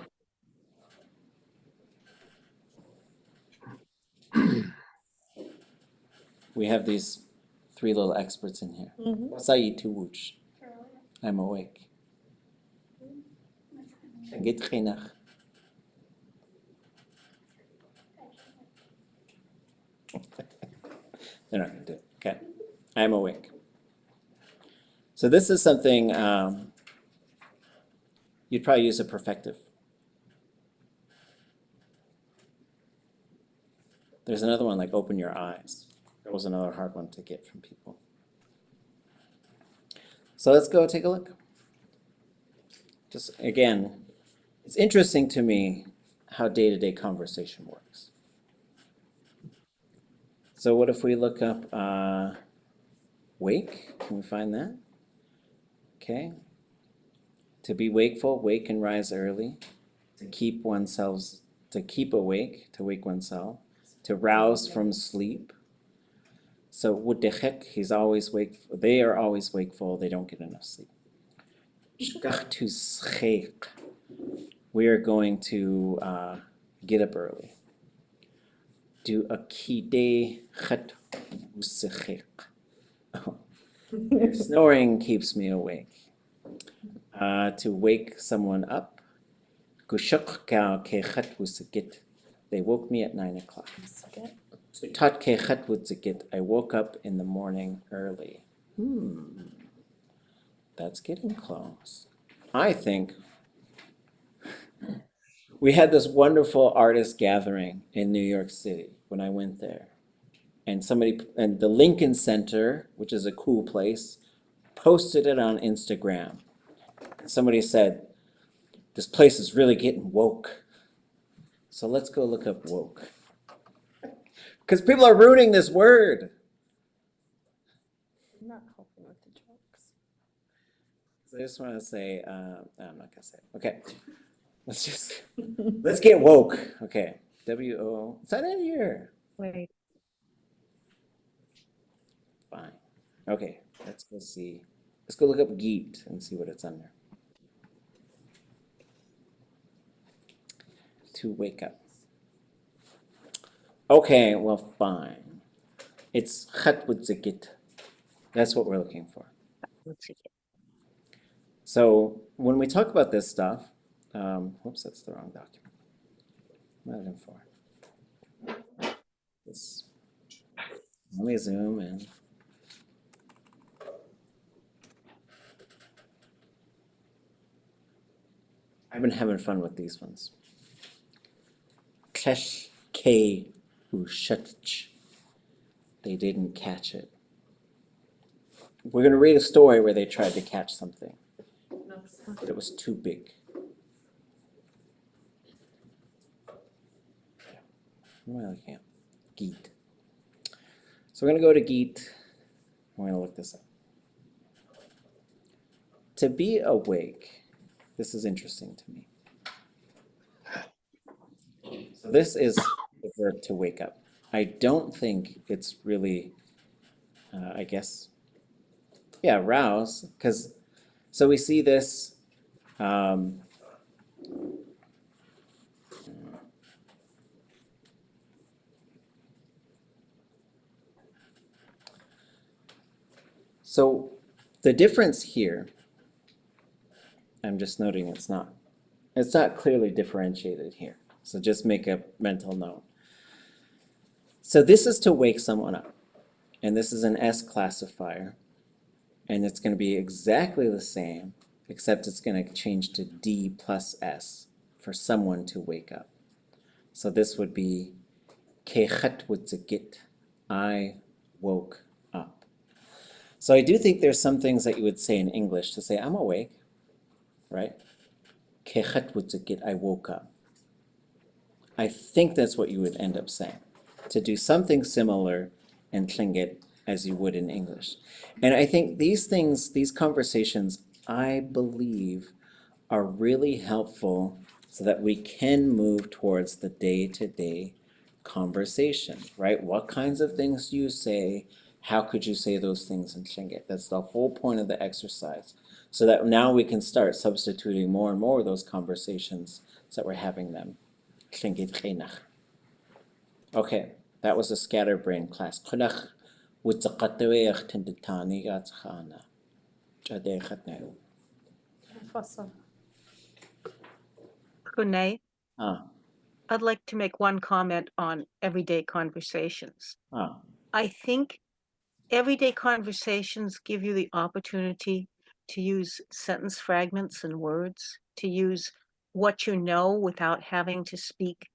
We have these 3 little experts in here. Wooch. I'm awake. They're not going to do it. Okay. I am awake. So this is something you'd probably use a perfective. There's another one like open your eyes. That was another hard one to get from people. So let's go take a look. Just again, it's interesting to me how day-to-day conversation works. So what if we look up wake? Can we find that? Okay. To be wakeful, wake and rise early. To keep oneself, to keep awake, to wake oneself. To rouse from sleep. So wudechek, he's always wakeful. They are always wakeful. They don't get enough sleep. Shkach to schek. We are going to get up early. Do a kide chet usechek. Your snoring keeps me awake. To wake someone up. Gushuk kau kechet usegit. They woke me at 9 o'clock. Tat kechet usegit. I woke up in the morning early. That's getting close. I think we had this wonderful artist gathering in New York City when I went there. And the Lincoln Center, which is a cool place, posted it on Instagram. Somebody said, this place is really getting woke. So let's go look up woke. Because people are ruining this word. I'm not helping with the jokes. So I just want to say, I'm not going to say it. Okay. Let's get woke. Okay. W-O. It's not in here. Wait. Fine. Okay. Let's go see. Let's go look up geet and see what it's under. To wake up. Okay, well, fine. It's chatwutzigit. That's what we're looking for. So when we talk about this stuff, whoops, that's the wrong document. What am I looking for? This. Let me zoom in. I've been having fun with these ones. Klesh K u Shotdridge. They didn't catch it. We're going to read a story where they tried to catch something, but it was too big. What am I looking at? Geet. So we're going to go to Geet. We're going to look this up. To be awake. This is interesting to me. So this is the verb to wake up. I don't think it's really, I guess, yeah, rouse, because, so we see this, so the difference here, I'm just noting it's not clearly differentiated here. So just make a mental note. So this is to wake someone up, and this is an S classifier, and it's going to be exactly the same, except it's going to change to D plus S for someone to wake up. So this would be Kechatwutzigit. I woke up. So I do think there's some things that you would say in English to say I'm awake, right? Kechatwutzigit. I woke up. I think that's what you would end up saying, to do something similar in Tlingit as you would in English. And I think these things, these conversations, I believe, are really helpful so that we can move towards the day-to-day conversation, right? What kinds of things do you say? How could you say those things in Tlingit? That's the whole point of the exercise. So that now we can start substituting more and more of those conversations so that we're having them. Okay, that was a scatterbrain class. Kunei. Ah, I'd like to make one comment on everyday conversations. Ah, I think everyday conversations give you the opportunity to use sentence fragments and words, to use what you know without having to speak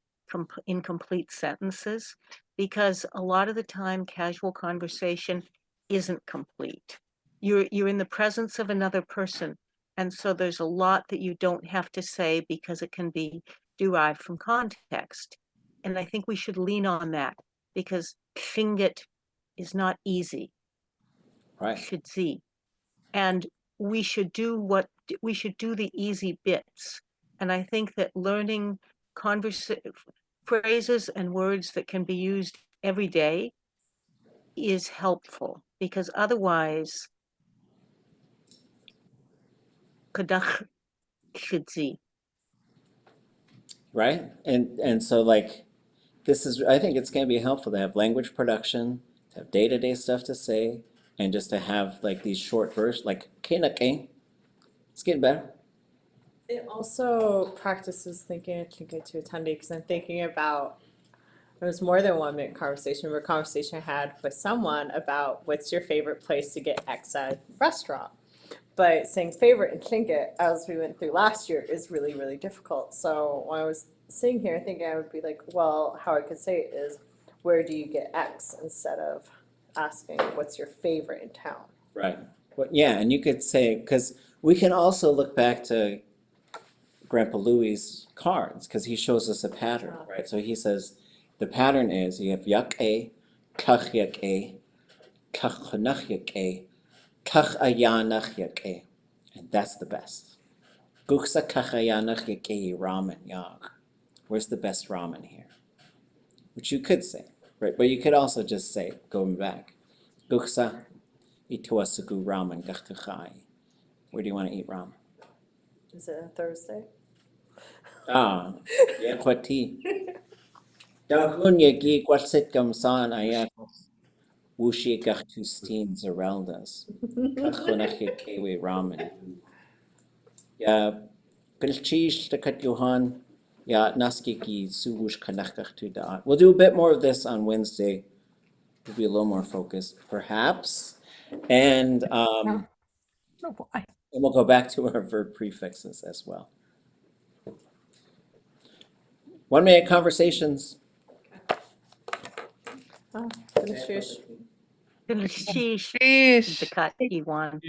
incomplete sentences, because a lot of the time casual conversation isn't complete. You're in the presence of another person, and so there's a lot that you don't have to say because it can be derived from context. And I think we should lean on that, because xingit is not easy. right. x'úx'u. And we should do the easy bits. And I think that learning phrases and words that can be used every day is helpful, because otherwise, Kudatankahídi. Right. And so like this is, I think it's going to be helpful to have language production, to have day-to-day stuff to say, and just to have like these short verses, like kinake. It's getting better. It also practices thinking I can get to attendee, because I'm thinking about, it was more than 1 minute conversation, but a conversation I had with someone about what's your favorite place to get X at a restaurant. But saying favorite in Tlingit, as we went through last year, is really, really difficult. So when I was sitting here thinking, I would be like, well, how I could say it is, where do you get X, instead of asking what's your favorite in town. Right. Well, yeah, and you could say, because we can also look back to Grandpa Louie's cards, because he shows us a pattern, right? So he says the pattern is you have yagyee, yagyee, yagyee, yagyee, and that's the best. Guksa yagyee ramen yag. Where's the best ramen here? Which you could say, right? But you could also just say, going back, Guksa ituasugu ramen gachtuchai. Where do you want to eat ramen? Is it a Thursday? Ah, yeah, kwati. Dagun yagyee kwatsit gamsan ayakos. Wushi gachtustin zereldas. Kachonach yakewe ramen. Ya, pilchish takat Johan. Ya, naskiki suwush kanachachtu da. We'll do a bit more of this on Wednesday. We'll be a little more focused, perhaps. And Oh, boy. and we'll go back to our verb prefixes as well. 1 minute conversations. Oh, finish. Dakat Iwan.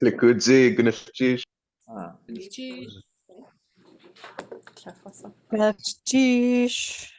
Lekudzi, Gunashjish. Ah. Chef, what's up? Prestige.